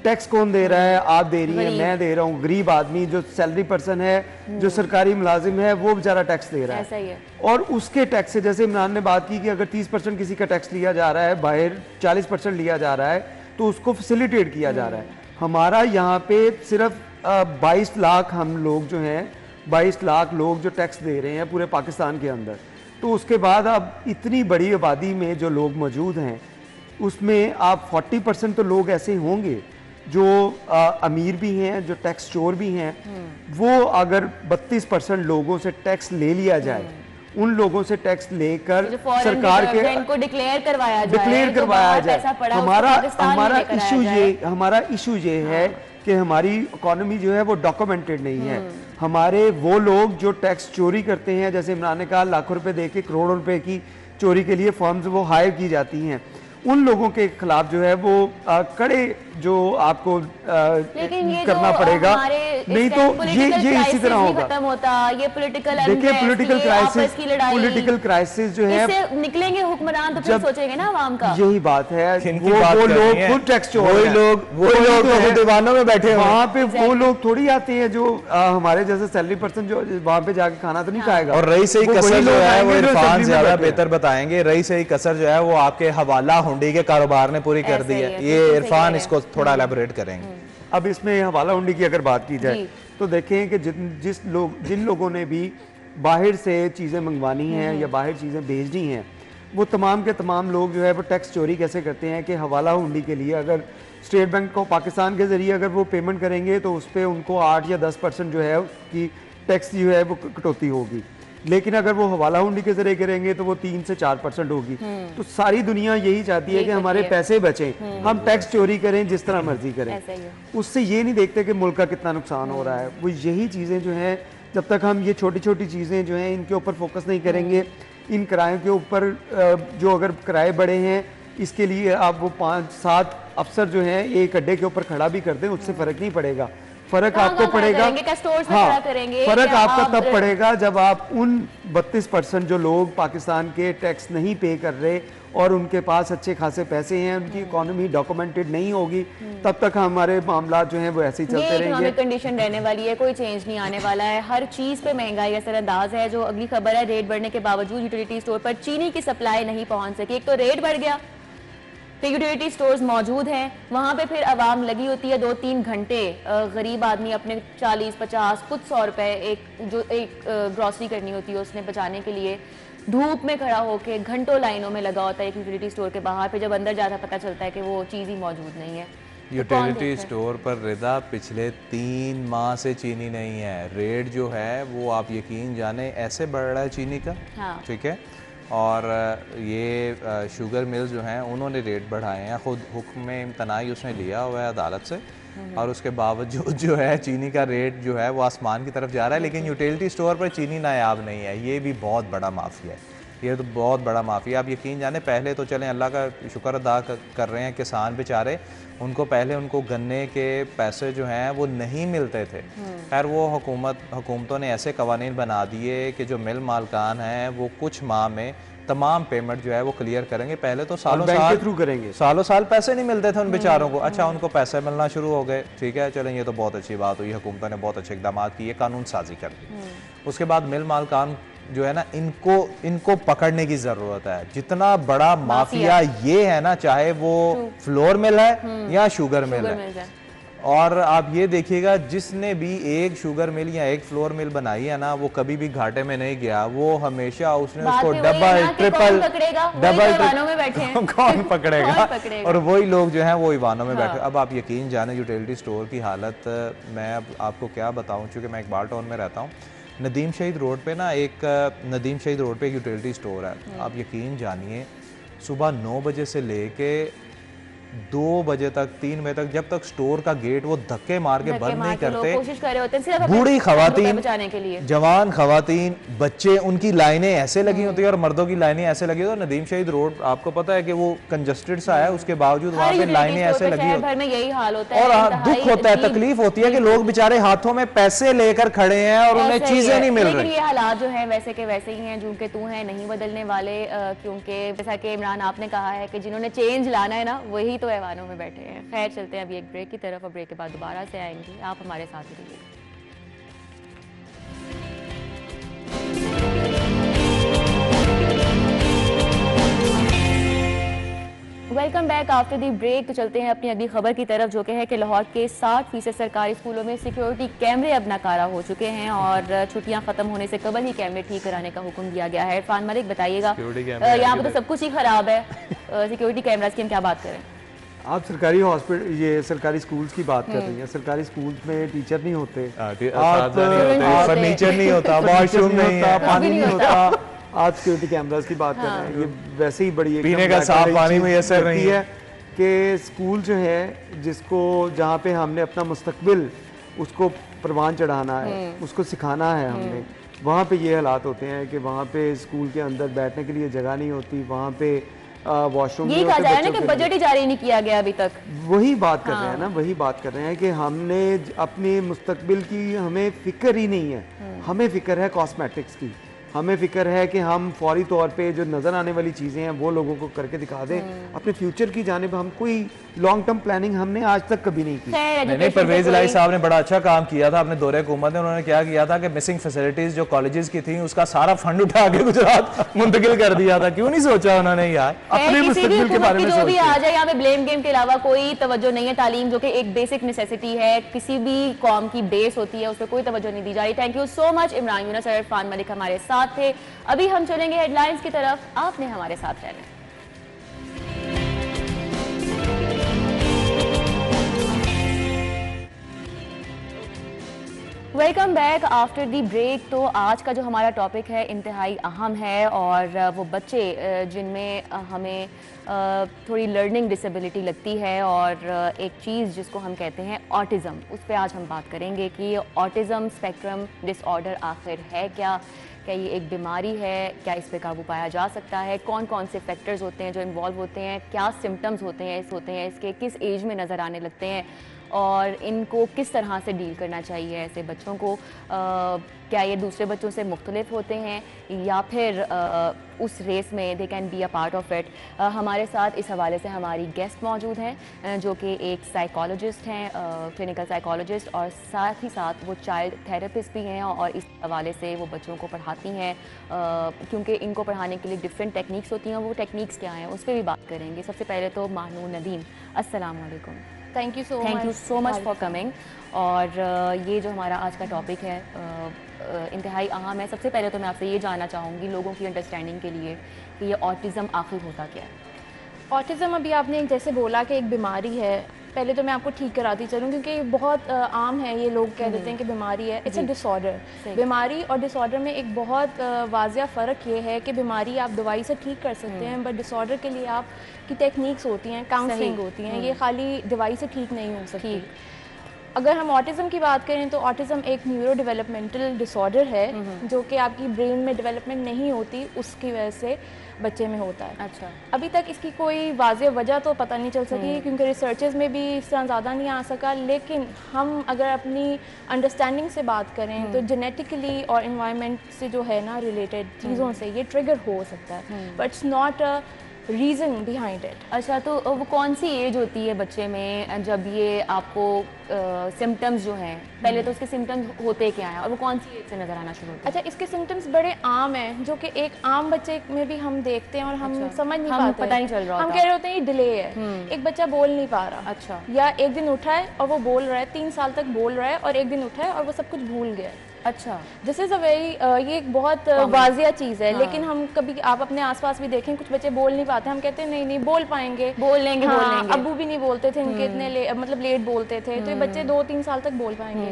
S3: टैक्स कौन दे रहा है? आप दे रही हैं, मैं दे रहा हूँ। गरीब आदमी जो सैलरी पर्सन है, जो सरकारी मुलाजिम है, वो बेचारा टैक्स दे रहा है। और उसके टैक्स से, जैसे इमरान ने बात की कि अगर 30% किसी का टैक्स लिया जा रहा है, बाहर 40% लिया जा रहा है, तो उसको फैसिलिटेट किया जा रहा है। हमारा यहाँ पे सिर्फ 22 लाख हम लोग जो हैं, 22 लाख लोग जो टैक्स दे रहे हैं पूरे पाकिस्तान के अंदर। तो उसके बाद अब इतनी बड़ी आबादी में जो लोग मौजूद हैं उसमें आप 40% तो लोग ऐसे होंगे जो अमीर भी हैं, जो टैक्स चोर भी हैं। वो अगर 32% लोगों से टैक्स ले लिया जाए, उन लोगों से टैक्स लेकर सरकार के
S1: को डिक्लेयर करवाया जाए,
S3: हमारा इशू ये है कि हमारी इकोनॉमी जो है वो डॉक्यूमेंटेड नहीं है। हमारे वो लोग जो टैक्स चोरी करते हैं, जैसे इमरान ने कहा लाखों रुपए देके करोड़ों रुपए की चोरी के लिए फर्म्स वो हायर की जाती हैं, उन लोगों के खिलाफ जो है वो कड़े जो आपको करना पड़ेगा। नहीं तो ये इसी तरह होगा।
S1: ये
S3: देखिए पॉलिटिकल क्राइसिस जो है
S1: निकलेंगे हुक्मरान तो फिर सोचेंगे ना आवाम का।
S3: यही बात है। वो लोग खुद टैक्स चोर, वही लोग दीवानों में बैठे हैं वहाँ पे। वो लोग थोड़ी आते हैं जो हमारे जैसे सैलरी पर्सन जो वहाँ पे जाके खाना तो नहीं खाएगा।
S2: और रही सही कसर जो है वो इरफान ज्यादा बेहतर बताएंगे। रही सही कसर जो है वो आपके हवाला हुंडी के कारोबार ने पूरी कर दी है। ये इरफान इसको थोड़ा एलैबोरेट करेंगे।
S3: अब इसमें हवाला हुंडी की अगर बात की जाए तो देखें कि जिन लोगों ने भी बाहर से चीज़ें मंगवानी हैं या बाहर चीज़ें भेजनी हैं, वो तमाम के तमाम लोग जो है वो टैक्स चोरी कैसे करते हैं कि हवाला हुंडी के लिए अगर स्टेट बैंक को पाकिस्तान के ज़रिए अगर वो पेमेंट करेंगे तो उस पर उनको 8 या 10% जो है उसकी टैक्स जो है वो कटौती होगी। लेकिन अगर वो हवाला हुंडी के जरिए करेंगे तो वो 3 से 4% होगी। तो सारी दुनिया यही चाहती है कि हमारे पैसे बचें, हम टैक्स चोरी करें, जिस तरह मर्जी करें। उससे ये नहीं देखते कि मुल्क का कितना नुकसान हो रहा है। वो यही चीज़ें जो हैं, जब तक हम ये छोटी छोटी चीज़ें जो हैं इनके ऊपर फोकस नहीं करेंगे, इन किरायों के ऊपर जो अगर किराए बढ़े हैं इसके लिए आप वो 5-7 अफसर जो हैं एक अड्डे के ऊपर खड़ा भी कर दें, उससे फ़र्क नहीं पड़ेगा। फर्क आपको पड़ेगा, हाँ, फर्क आपका तब पड़ेगा जब आप उन 32% जो लोग पाकिस्तान के टैक्स नहीं पे कर रहे और उनके पास अच्छे खासे पैसे हैं, उनकी इकोनॉमी डॉक्यूमेंटेड नहीं होगी, तब तक हमारे मामला जो हैं वो ऐसे ही चलते रहेंगे।
S1: कंडीशन रहने वाली है, कोई चेंज नहीं आने वाला है। हर चीज पे महंगाई असरअंदाज है। जो अगली खबर है, रेट बढ़ने के बावजूद यूटिलिटी स्टोर पर चीनी की सप्लाई नहीं पहुंच सकी। एक तो रेट बढ़ गया, तो यूटिलिटी स्टोर्स मौजूद हैं, वहाँ पे फिर आवाम लगी होती है 2-3 घंटे। गरीब आदमी अपने 40-50 कुछ 100 रुपए एक ग्रॉसरी करनी होती है उसने बचाने के लिए धूप में खड़ा होकर घंटों लाइनों में लगा होता है एक यूटिलिटी स्टोर के बाहर। फिर जब अंदर जाता पता चलता है कि वो चीज़ ही मौजूद नहीं है।
S2: यूटिलिटी स्टोर पर रिदा पिछले 3 माह से चीनी नहीं है। रेट जो है वो आप यकीन जाने ऐसे बढ़ रहा है चीनी का,
S1: हाँ।
S2: ठीक है। और ये शुगर मिल जो हैं उन्होंने रेट बढ़ाए हैं, ख़ुद हुक्म इम्तनाई उसने लिया हुआ है अदालत से, और उसके बावजूद जो है चीनी का रेट जो है वो आसमान की तरफ जा रहा है। लेकिन यूटिलिटी स्टोर पर चीनी नायाब नहीं है। ये भी बहुत बड़ा माफिया है, ये तो बहुत बड़ा माफिया। आप यकीन जाने पहले तो चलें अल्लाह का शुक्र अदा कर रहे हैं, किसान बेचारे उनको पहले उनको गन्ने के पैसे जो हैं वो नहीं मिलते थे। खैर वो हुकूमतों ने ऐसे कवानीन बना दिए कि जो मिल मालकान हैं वो कुछ माह में तमाम पेमेंट जो है वो क्लियर करेंगे। पहले तो सालों साल
S3: थ्रू करेंगे,
S2: सालों साल पैसे नहीं मिलते थे उन बेचारों को। अच्छा, उनको पैसे मिलना शुरू हो गए, ठीक है, चलें ये तो बहुत अच्छी बात हुई, हुकूमतों ने बहुत अच्छे इकदाम किए, कानून साजी कर दी। उसके बाद मिल मालकान जो है ना, इनको पकड़ने की जरूरत है। जितना बड़ा माफिया ये है ना, चाहे वो फ्लोर मिल है या शुगर मिल है। और आप ये देखिएगा जिसने भी एक शुगर मिल या एक फ्लोर मिल बनाई है ना, वो कभी भी घाटे में नहीं गया। वो हमेशा उसने उसको डबल ट्रिपल कौन पकड़ेगा, और वही लोग जो हैं वो ईवानों में बैठे। अब आप यकीन जाने यूटिलिटी स्टोर की हालत मैं अब आपको क्या बताऊं, चूंकि मैं इकबाल टाउन में रहता हूँ। नदीम शहीद रोड पे ना एक यूटिलिटी स्टोर है। आप यकीन जानिए सुबह 9 बजे से लेके 2 बजे तक 3 बजे तक, जब तक स्टोर का गेट वो धक्के मार के बंद नहीं करते,
S1: कोशिश कर रहे होते हैं सिर्फ
S2: बूढ़ी खवातीन
S1: बचाने के लिए,
S2: जवान खवातीन, बच्चे, उनकी लाइनें ऐसे लगी होती है और मर्दों की लाइनें ऐसे लगी होती है। नदीम शहीद रोड आपको पता है कि वो कंजस्टेड सा है, उसके बावजूद वहाँ पे लाइनें ऐसे लगी होती
S1: है। यही हाल होता है
S2: और दुख होता है, तकलीफ होती है कि लोग बेचारे हाथों में पैसे लेकर खड़े हैं और उन्हें चीजें नहीं मिल रही।
S1: ये हालात जो है वैसे के वैसे ही हैं, जो कि तू है नहीं बदलने वाले। क्योंकि जैसा कि इमरान आपने कहा है कि जिन्होंने चेंज लाना है ना, वही तो ऐवानों में बैठे। खैर चलते हैं अभी एक ब्रेक की तरफ, और ब्रेक के बाद दोबारा से आएंगे। आप हमारे साथ ही रहिए। Welcome back after the break. तो चलते हैं अपनी अगली खबर की तरफ, जो कि है कि लाहौर के 60% सरकारी स्कूलों में सिक्योरिटी कैमरे अब नाकारा हो चुके हैं और छुट्टियां खत्म होने से कबल ही कैमरे ठीक कराने का हुक्म दिया गया है। इरफान मलिक बताइएगा, यहाँ पर तो सब कुछ ही खराब है, सिक्योरिटी कैमराज की हम क्या बात करें?
S3: आप सरकारी हॉस्पिटल, ये सरकारी स्कूल्स की बात कर रही हैं। सरकारी स्कूल्स में टीचर नहीं होते,
S2: फर्नीचर नहीं होता, वॉशरूम नहीं है,
S3: पानी नहीं होता। आप सिक्योरिटी कैमरास की बात कर रहे हैं। ये वैसे ही बड़ी
S2: पीने का साफ पानी मुयस्सर नहीं है
S3: कि स्कूल जो है जिसको जहाँ पे हमने अपना मुस्तकबिल उसको परवान चढ़ाना है, उसको सिखाना है हमने, वहाँ पे ये हालात होते हैं कि वहाँ पे स्कूल के अंदर बैठने के लिए जगह नहीं होती, वहाँ पे वॉशरूम
S1: यही कहा जा रहा है ना कि बजट ही जारी नहीं किया गया अभी तक।
S3: वही बात कर रहे हैं ना, वही बात कर रहे हैं कि हमने अपने मुस्तकबिल की हमें फिक्र ही नहीं है। हमें फिक्र है कॉस्मेटिक्स की, हमें फिक्र है कि हम फौरी तौर पे जो नजर आने वाली चीजें हैं वो लोगों को करके दिखा दें। अपने फ्यूचर की जानिब हम कोई लॉन्ग टर्म प्लानिंग हमने आज तक कभी नहीं की।
S2: नहीं, परवेज इलाही साहब ने बड़ा अच्छा काम किया था अपने दौरे हुकूमत में। उन्होंने क्या किया था कि मिसिंग फैसिलिटीज जो कॉलेजेस की थी उसका सारा फंड उठा के गुजरात मुंतकिल कर दिया था। क्यों नहीं सोचा उन्होंने यार
S3: अपने मुस्तकबिल के बारे में?
S1: जो भी आ जाए यहाँ पे ब्लेम गेम के अलावा कोई तवज्जो नहीं है। तालीम जो कि एक बेसिक नेसेसिटी है, किसी भी कौम की बेस होती है, उस पर कोई तवज्जो नहीं दी जा रही। Thank you so much Imran Yunus और इरफान मलिक हमारे साथ थे। अभी हम चलेंगे हेडलाइंस की तरफ, आपने हमारे साथ रहना। Welcome back after the break. तो आज का जो हमारा टॉपिक है इंतहाई अहम है, और वो बच्चे जिनमें हमें थोड़ी लर्निंग डिसेबिलिटी लगती है, और एक चीज़ जिसको हम कहते हैं ऑटिज़म, उस पर आज हम बात करेंगे कि ऑटिज़म स्पेक्ट्रम डिसऑर्डर आखिर है क्या ये एक बीमारी है, क्या इस पे काबू पाया जा सकता है, कौन कौन से फैक्टर्स होते हैं जो इन्वॉल्व होते हैं, क्या सिम्टम्स होते हैं इसके, किस एज में नज़र आने लगते हैं, और इनको किस तरह से डील करना चाहिए ऐसे बच्चों को। क्या ये दूसरे बच्चों से मुख्तलिफ होते हैं या फिर उस रेस में they can be a part of it. हमारे साथ इस हवाले से हमारी गेस्ट मौजूद हैं जो कि एक साइकोलॉजिस्ट हैं, क्लिनिकल साइकोलॉजिस्ट, और साथ ही साथ वो चाइल्ड थेरेपिस्ट भी हैं और इस हवाले से वो बच्चों को पढ़ाती हैं, क्योंकि इनको पढ़ाने के लिए डिफरेंट टेक्निक्स होती हैं। वो टेक्निक्स क्या हैं उस पर भी बात करेंगे। सबसे पहले तो माहनूर नदीम, अस्सलाम वालेकुम।
S4: Thank you so much
S1: for coming. और ये जो हमारा आज का टॉपिक है इंतहाई अहम है। सबसे पहले तो मैं आपसे ये जानना चाहूँगी लोगों की अंडरस्टैंडिंग के लिए कि ये ऑटिज़म आखिर होता क्या है।
S4: ऑटिज़म अभी आपने जैसे बोला कि एक बीमारी है, पहले तो मैं आपको ठीक कराती चलूँ क्योंकि बहुत आम है, ये लोग कह देते हैं कि बीमारी है। It's a disorder. बीमारी और डिसऑर्डर में एक बहुत वाजिया फ़र्क ये है कि बीमारी आप दवाई से ठीक कर सकते हैं, बट डिसऑर्डर के लिए आप की टेक्निक्स होती हैं, काउंसलिंग होती हैं, ये खाली दवाई से ठीक नहीं हो सकती। अगर हम ऑटिज़म की बात करें तो ऑटिज़म एक न्यूरो डेवलपमेंटल डिसऑर्डर है जो कि आपकी ब्रेन में डेवलपमेंट नहीं होती, उसकी वजह से बच्चे में होता है।
S1: अच्छा,
S4: अभी तक इसकी कोई वाज़ेह वजह तो पता नहीं चल सकी क्योंकि रिसर्चेस में भी इस तरह ज़्यादा नहीं आ सका, लेकिन हम अगर अपनी अंडरस्टैंडिंग से बात करें तो जेनेटिकली और इन्वायरमेंट से जो है ना रिलेटेड चीज़ों से ये ट्रिगर हो सकता है, but it's not a reason behind it.
S1: अच्छा, तो वो कौन सी एज होती है बच्चे में जब ये आपको सिम्टम्स जो हैं, पहले तो उसके सिम्टम्स होते क्या हैं और वो कौन सी एज से नज़र आना शुरू होते हैं?
S4: अच्छा, इसके सिम्टम्स बड़े आम हैं जो कि एक आम बच्चे में भी हम देखते हैं और हम समझ नहीं पाते,
S1: पता नहीं चल रहा,
S4: हम कह रहे होते हैं ये डिले है। एक बच्चा बोल नहीं पा रहा,
S1: अच्छा,
S4: या एक दिन उठा है और वो बोल रहा है, 3 साल तक बोल रहा है, और एक दिन उठा है और वो सब कुछ भूल गया है।
S1: अच्छा,
S4: दिस इज़ अ वेरी ये एक बहुत वाजिया चीज़ है। लेकिन हम कभी आप अपने आसपास भी देखें, कुछ बच्चे बोल नहीं पाते, हम कहते हैं नहीं नहीं बोल पाएंगे,
S1: बोल लेंगे।
S4: अब्बू भी नहीं बोलते थे इनके, इतने मतलब लेट बोलते थे, तो ये बच्चे 2-3 साल तक बोल पाएंगे।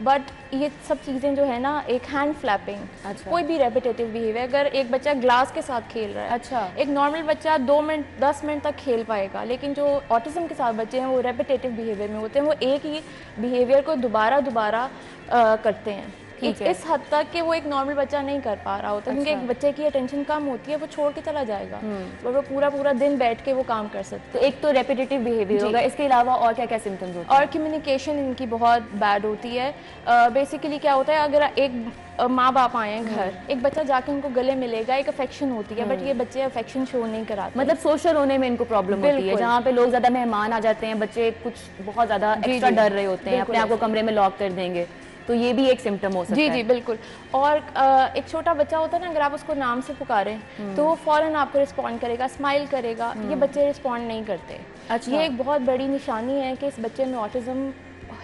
S4: बट ये सब चीज़ें जो है ना, एक हैंड फ्लैपिंग,
S1: अच्छा,
S4: कोई भी रेपिटेटिव बिहेवियर, अगर एक बच्चा ग्लास के साथ खेल रहा है,
S1: अच्छा,
S4: एक नॉर्मल बच्चा 2 मिनट 10 मिनट तक खेल पाएगा, लेकिन जो ऑटिज़म के साथ बच्चे हैं वो रेपिटेटिव बिहेवियर में होते हैं, वो एक ही बिहेवियर को दोबारा करते हैं इस हद तक कि वो एक नॉर्मल बच्चा नहीं कर पा रहा होता। क्योंकि एक बच्चे की अटेंशन कम होती है, वो छोड़ के चला जाएगा और वो पूरा दिन बैठ के वो काम कर सकते हैं।
S1: तो एक तो रेपिटेटिव बिहेवियर होगा, इसके अलावा और क्या क्या सिम्टम्स होते हैं?
S4: और कम्युनिकेशन इनकी बहुत बैड होती है। बेसिकली क्या होता है, अगर एक माँ बाप आए हैं घर, एक बच्चा जाके उनको गले मिलेगा, एक अफेक्शन होती है, बट ये बच्चे अफेक्शन शो नहीं कराते।
S1: मतलब सोशल होने में इनको प्रॉब्लम होती है, जहाँ पे लोग ज्यादा मेहमान आ जाते हैं, बच्चे कुछ बहुत ज्यादा एक्स्ट्रा डर रहे होते हैं, अपने आप को कमरे में लॉक कर देंगे, तो ये भी एक सिम्टम हो सकता है।
S4: जी बिल्कुल। और एक छोटा बच्चा होता है ना, अगर आप उसको नाम से पुकारें तो वो फौरन आपको रिस्पॉन्ड करेगा, स्माइल करेगा। ये बच्चे रिस्पॉन्ड नहीं करते।
S1: अच्छा,
S4: ये एक बहुत बड़ी निशानी है कि इस बच्चे में ऑटिज्म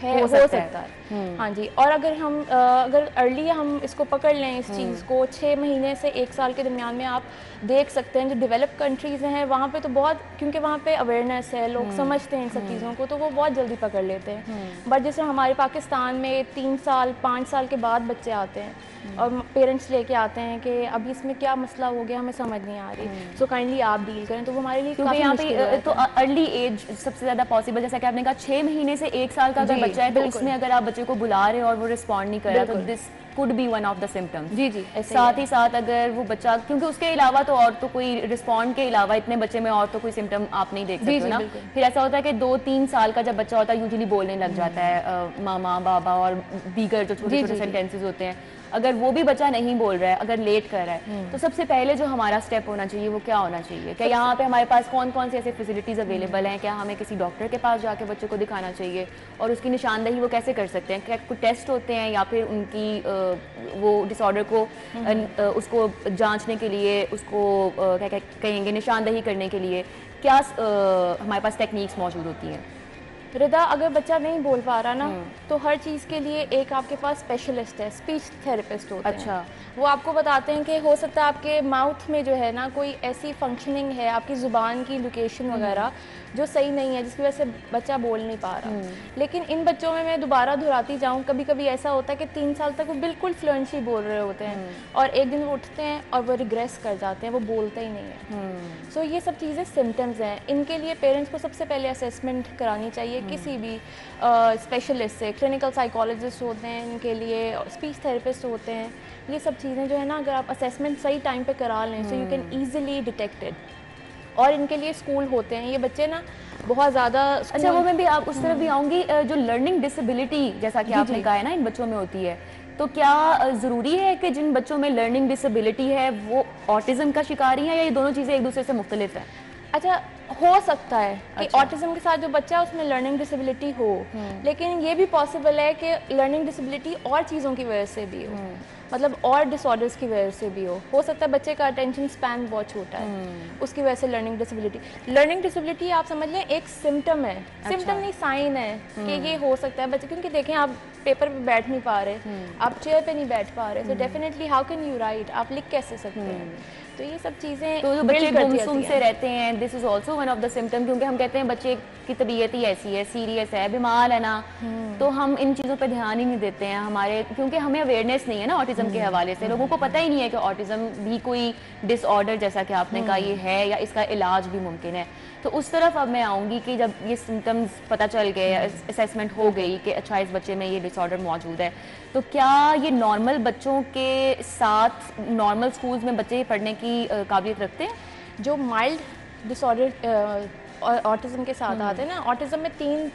S4: हो सकता है। हाँ जी। और अगर हम अगर अर्ली हम इसको पकड़ लें, इस चीज़ को 6 महीने से 1 साल के दरमियान में आप देख सकते हैं, जो डेवलप कंट्रीज़ हैं वहाँ पे तो बहुत, क्योंकि वहाँ पे अवेयरनेस है, लोग समझते हैं इन सब चीज़ों को, तो वो बहुत जल्दी पकड़ लेते हैं। बट जैसे हमारे पाकिस्तान में 3 साल 5 साल के बाद बच्चे आते हैं और पेरेंट्स लेके आते हैं कि अभी इसमें क्या मसला हो गया, हमें समझ नहीं आ रही, सो काइंडली आप डील करें, तो वो हमारे लिए
S1: क्योंकि यहाँ पे तो अर्ली एज सबसे ज़्यादा पॉसिबल, जैसा कि आपने कहा 6 महीने से 1 साल का अगर बच्चा है तो उसमें अगर आप बच्चे को बुला रहे हो और वो रिस्पॉन्ड नहीं कर रहा, तो this could be one of the symptoms.
S4: जी
S1: साथ ही साथ अगर वो बच्चा, क्योंकि उसके अलावा तो और तो कोई रिस्पॉन्ड के अलावा इतने बच्चे में और तो कोई सिम्टम आप नहीं देख सकते ना। फिर ऐसा होता है कि 2-3 साल का जब बच्चा होता है यूजुअली बोलने लग जाता है, मामा बाबा और दीगर जो छोटे छोटे सेंटेंसेस होते हैं, अगर वो भी बच्चा नहीं बोल रहा है, अगर लेट कर रहा है, तो सबसे पहले जो हमारा स्टेप होना चाहिए वो क्या होना चाहिए? क्या यहाँ पे हमारे पास कौन कौन सी ऐसे फैसिलिटीज़ अवेलेबल हैं? क्या हमें किसी डॉक्टर के पास जाके बच्चे को दिखाना चाहिए और उसकी निशानदही वो कैसे कर सकते हैं? क्या कोई टेस्ट होते हैं या फिर उनकी वो डिसऑर्डर को उसको जांचने के लिए, उसको क्या कहेंगे, निशानदही करने के लिए क्या हमारे पास टेक्निक्स मौजूद होती हैं?
S4: रिदा, अगर बच्चा नहीं बोल पा रहा ना, तो हर चीज़ के लिए एक आपके पास स्पेशलिस्ट है, स्पीच थेरेपिस्ट होते हैं।
S1: अच्छा,
S4: वो आपको बताते हैं कि हो सकता है आपके माउथ में जो है ना कोई ऐसी फंक्शनिंग है, आपकी ज़ुबान की लोकेशन वगैरह जो सही नहीं है, जिसकी वजह से बच्चा बोल नहीं पा रहा। लेकिन इन बच्चों में मैं दोबारा दोहराती जाऊँ, कभी कभी ऐसा होता है कि 3 साल तक वो बिल्कुल फ्लुएंटली बोल रहे होते हैं और एक दिन वो उठते हैं और वो रिग्रेस कर जाते हैं, वो बोलते ही नहीं है। सो ये सब चीज़ें सिम्टम्स हैं। इनके लिए पेरेंट्स को सबसे पहले असेसमेंट करानी चाहिए किसी भी स्पेशलिस्ट से। क्लिनिकल साइकोलॉजिस्ट होते हैं इनके लिए, स्पीच थेरेपिस्ट होते हैं। ये सब चीज़ें जो है ना, अगर आप असेसमेंट सही टाइम पे करा लें, so you can easily detected. और इनके लिए स्कूल होते हैं। ये बच्चे ना बहुत ज़्यादा
S1: अच्छा, वो मैं भी आप उस तरफ भी आऊँगी। जो लर्निंग डिसेबिलिटी जैसा कि आपने कहा है ना इन बच्चों में होती है, तो क्या ज़रूरी है कि जिन बच्चों में लर्निंग डिसेबिलिटी है वो ऑटिज़म का शिकार ही है, या ये दोनों चीज़ें एक दूसरे से मुख्तलिफ हैं?
S4: अच्छा, हो सकता है कि
S1: अच्छा।
S4: ऑटिज्म के साथ जो बच्चा है उसमें लर्निंग डिसेबिलिटी हो, लेकिन ये भी पॉसिबल है कि लर्निंग डिसेबिलिटी और चीज़ों की वजह से भी हो, मतलब और डिसऑर्डर्स की वजह से भी हो सकता है बच्चे का अटेंशन स्पैन बहुत छोटा है, उसकी वजह से लर्निंग डिसेबिलिटी आप समझ लें एक सिम्टम है। सिम्टम नहीं, साइन है कि ये हो सकता है बच्चे, क्योंकि देखें आप पेपर पे बैठ नहीं पा रहे, आप चेयर पे नहीं बैठ पा रहे, तो definitely how can you right, आप लिख कैसे सकते हैं? तो ये सब चीज़ें
S1: तो जो बच्चे गुमसुम से रहते हैं, this is also one of the symptom, क्योंकि हम कहते हैं बच्चे की तबीयत ही ऐसी है, सीरियस है, बीमार है ना, तो हम इन चीज़ों पे ध्यान ही नहीं देते हैं हमारे, क्योंकि हमें अवेयरनेस नहीं है ना ऑटिज्म के हवाले से। लोगों को पता ही नहीं है कि ऑटिज्म भी कोई डिसऑर्डर जैसा कि आपने कहा ये है, या इसका इलाज भी मुमकिन है। तो उस तरफ अब मैं आऊँगी कि जब ये सिम्टम्स पता चल गए, असेसमेंट हो गई कि अच्छा इस बच्चे में ये डिसऑर्डर मौजूद है, तो क्या ये नॉर्मल बच्चों के साथ नॉर्मल स्कूल्स में बच्चे पढ़ने की काबिलियत रखते हैं?
S4: जो माइल्ड डिसऑर्डर ऑटिज्म के साथ आते हैं ना, ऑटिज्म में 3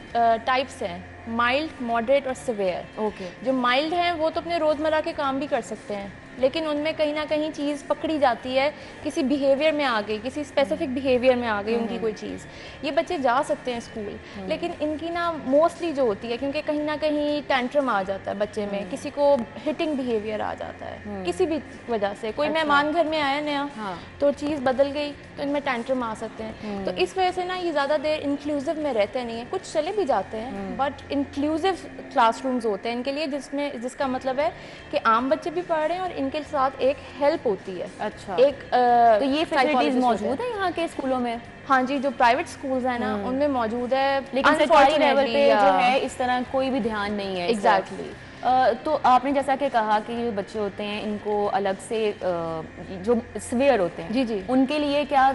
S4: टाइप्स हैं, माइल्ड, मॉडरेट और सिवियर।
S1: ओके।
S4: जो माइल्ड हैं वो तो अपने रोज़मर्रा के काम भी कर सकते हैं, लेकिन उनमें कहीं ना कहीं चीज़ पकड़ी जाती है, किसी बिहेवियर में आ गई, किसी स्पेसिफिक बिहेवियर में आ गई उनकी कोई चीज़। ये बच्चे जा सकते हैं स्कूल, लेकिन इनकी ना मोस्टली जो होती है, क्योंकि कहीं ना कहीं टेंट्रम आ जाता है बच्चे में, किसी को हिटिंग बिहेवियर आ जाता है किसी भी वजह से, कोई मेहमान घर में आया नया, तो चीज़ बदल गई तो इनमें टेंट्रम आ सकते हैं। तो इस वजह से ना ये ज़्यादा देर इंक्लूसिव में रहते नहीं हैं, कुछ चले भी जाते हैं, बट इंक्लूसिव क्लासरूम्स होते हैं इनके लिए, जिसका मतलब है कि आम बच्चे भी पढ़ रहे हैं और इनके साथ एक हेल्प होती है।
S1: अच्छा।
S4: एक
S1: तो ये फैसिलिटीज मौजूद है यहाँ के स्कूलों में?
S4: हाँ जी, जो प्राइवेट स्कूल्स हैं ना उनमें मौजूद है,
S1: लेकिन सरकारी लेवल पे जो है इस तरह कोई भी ध्यान नहीं है।
S4: एग्जैक्टली।
S1: तो आपने जैसा कि कहा कि जो बच्चे होते हैं इनको अलग से जो सिवियर होते हैं,
S4: जी जी,
S1: उनके लिए क्या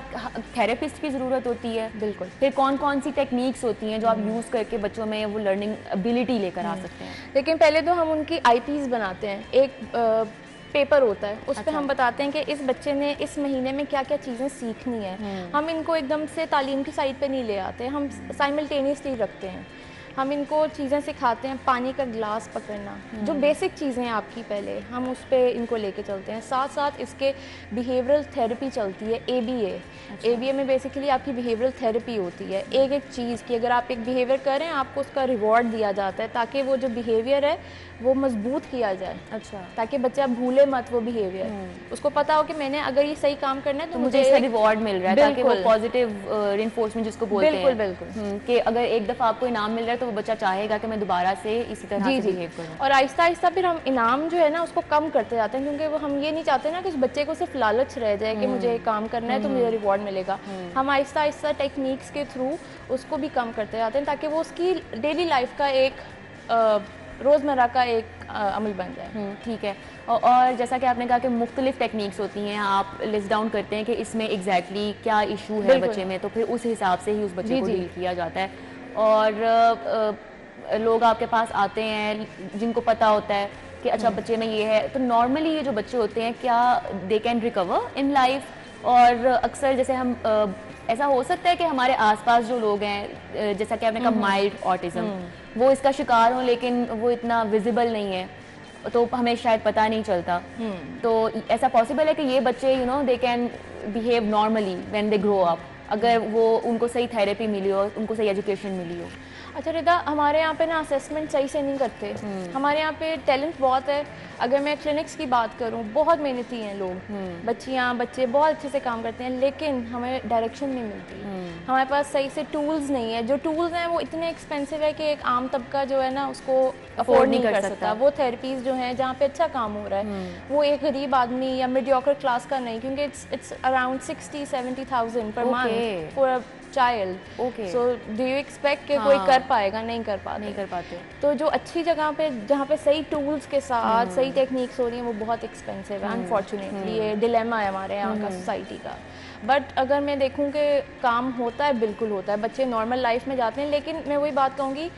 S1: थेरेपिस्ट की ज़रूरत होती है?
S4: बिल्कुल।
S1: फिर कौन कौन सी टेक्निक्स होती हैं जो आप यूज़ करके बच्चों में वो लर्निंग एबिलिटी लेकर आ सकते हैं?
S4: लेकिन पहले तो हम उनकी आईपीज बनाते हैं, एक पेपर होता है उस पर हम बताते हैं कि इस बच्चे ने इस महीने में क्या क्या चीज़ें सीखनी है। हम इनको एकदम से तालीम की साइड पे नहीं ले आते, हम साइमल्टेनियसली रखते हैं, हम इनको चीज़ें सिखाते हैं, पानी का गिलास पकड़ना, जो बेसिक चीज़ें हैं आपकी, पहले हम उस पर इनको लेके चलते हैं। साथ साथ इसके बिहेवियरल थेरेपी चलती है, ABA। ABA में बेसिकली आपकी बिहेवियरल थेरेपी होती है, एक एक चीज़ की, अगर आप एक बिहेवियर करें आपको उसका रिवॉर्ड दिया जाता है, ताकि वो जो बिहेवियर है वो मजबूत किया जाए।
S1: अच्छा।
S4: ताकि बच्चा भूले मत वो बिहेवियर, उसको पता हो कि मैंने अगर ये सही काम करना है तो
S1: मुझे इसका रिवॉर्ड मिल रहा है, ताकि वो पॉजिटिव रिइंफोर्समेंट जिसको बोलते हैं,
S4: बिल्कुल
S1: कि अगर एक दफ़ा आपको इनाम मिल रहा है तो वो बच्चा चाहेगा कि मैं दोबारा से इसी तरह से बिहेव करूं।
S4: और आहिस्ता आहिस्ता फिर हम इनाम जो है ना उसको कम करते जाते हैं, क्योंकि वो हम ये नहीं चाहते ना कि उस बच्चे को सिर्फ लालच रह जाए कि मुझे काम करना है तो मुझे रिवॉर्ड मिलेगा। हम आहिस्ता आहिस्ता टेक्निक्स के थ्रू उसको भी कम करते जाते हैं, ताकि वो उसकी डेली लाइफ का एक रोज़मर्रा का एक अमल बन जाए।
S1: ठीक है। और जैसा कि आपने कहा कि मुख्तलिफ टेक्निक्स होती हैं, आप लिस्ट डाउन करते हैं कि इसमें एग्जैक्टली क्या इशू है बच्चे में, तो फिर उस हिसाब से ही उस बच्चे को डील किया जाता है। और लोग आपके पास आते हैं जिनको पता होता है कि अच्छा बच्चे में ये है, तो नॉर्मली ये जो बच्चे होते हैं क्या they can recover in life? और अक्सर जैसे हम ऐसा हो सकता है कि हमारे आसपास जो लोग हैं, जैसा कि आपने कहा माइल्ड ऑटिज्म, वो इसका शिकार हों लेकिन वो इतना विजिबल नहीं है, तो हमें शायद पता नहीं चलता। तो ऐसा पॉसिबल है कि ये बच्चे they can behave normally when they grow up, अगर वो उनको सही थेरेपी मिली हो, उनको सही एजुकेशन मिली हो?
S4: अच्छा रिदा, हमारे यहाँ पे ना असेसमेंट सही से नहीं करते। हमारे यहाँ पे टैलेंट बहुत है। अगर मैं क्लिनिक्स की बात करूँ, बहुत मेहनती हैं लोग, बच्चियाँ बच्चे बहुत अच्छे से काम करते हैं, लेकिन हमें डायरेक्शन नहीं मिलती। हमारे पास सही से टूल्स नहीं है, जो टूल्स हैं वो इतने एक्सपेंसिव है कि एक आम तबका जो है ना उसको अफोर्ड नहीं कर सकता। वो थेरेपीज़ जो हैं जहाँ पे अच्छा काम हो रहा है, वो एक गरीब आदमी या मीडियोकर क्लास का नहीं, क्योंकि it's around 60-70,000 per month for a child. So do you expect कि कोई कर पाएगा? नहीं कर पाते। तो जो अच्छी जगह पे, जहाँ पे सही टूल्स के साथ सही टेक्निक्स हो रही हैं, वो बहुत एक्सपेंसिव है। अनफॉर्चुनेटली ये डिलेमा है हमारे यहाँ का सोसाइटी का। बट अगर मैं देखूँ कि काम होता है, बिल्कुल होता है, बच्चे नॉर्मल लाइफ में जाते हैं, लेकिन मैं वही बात कहूँगी,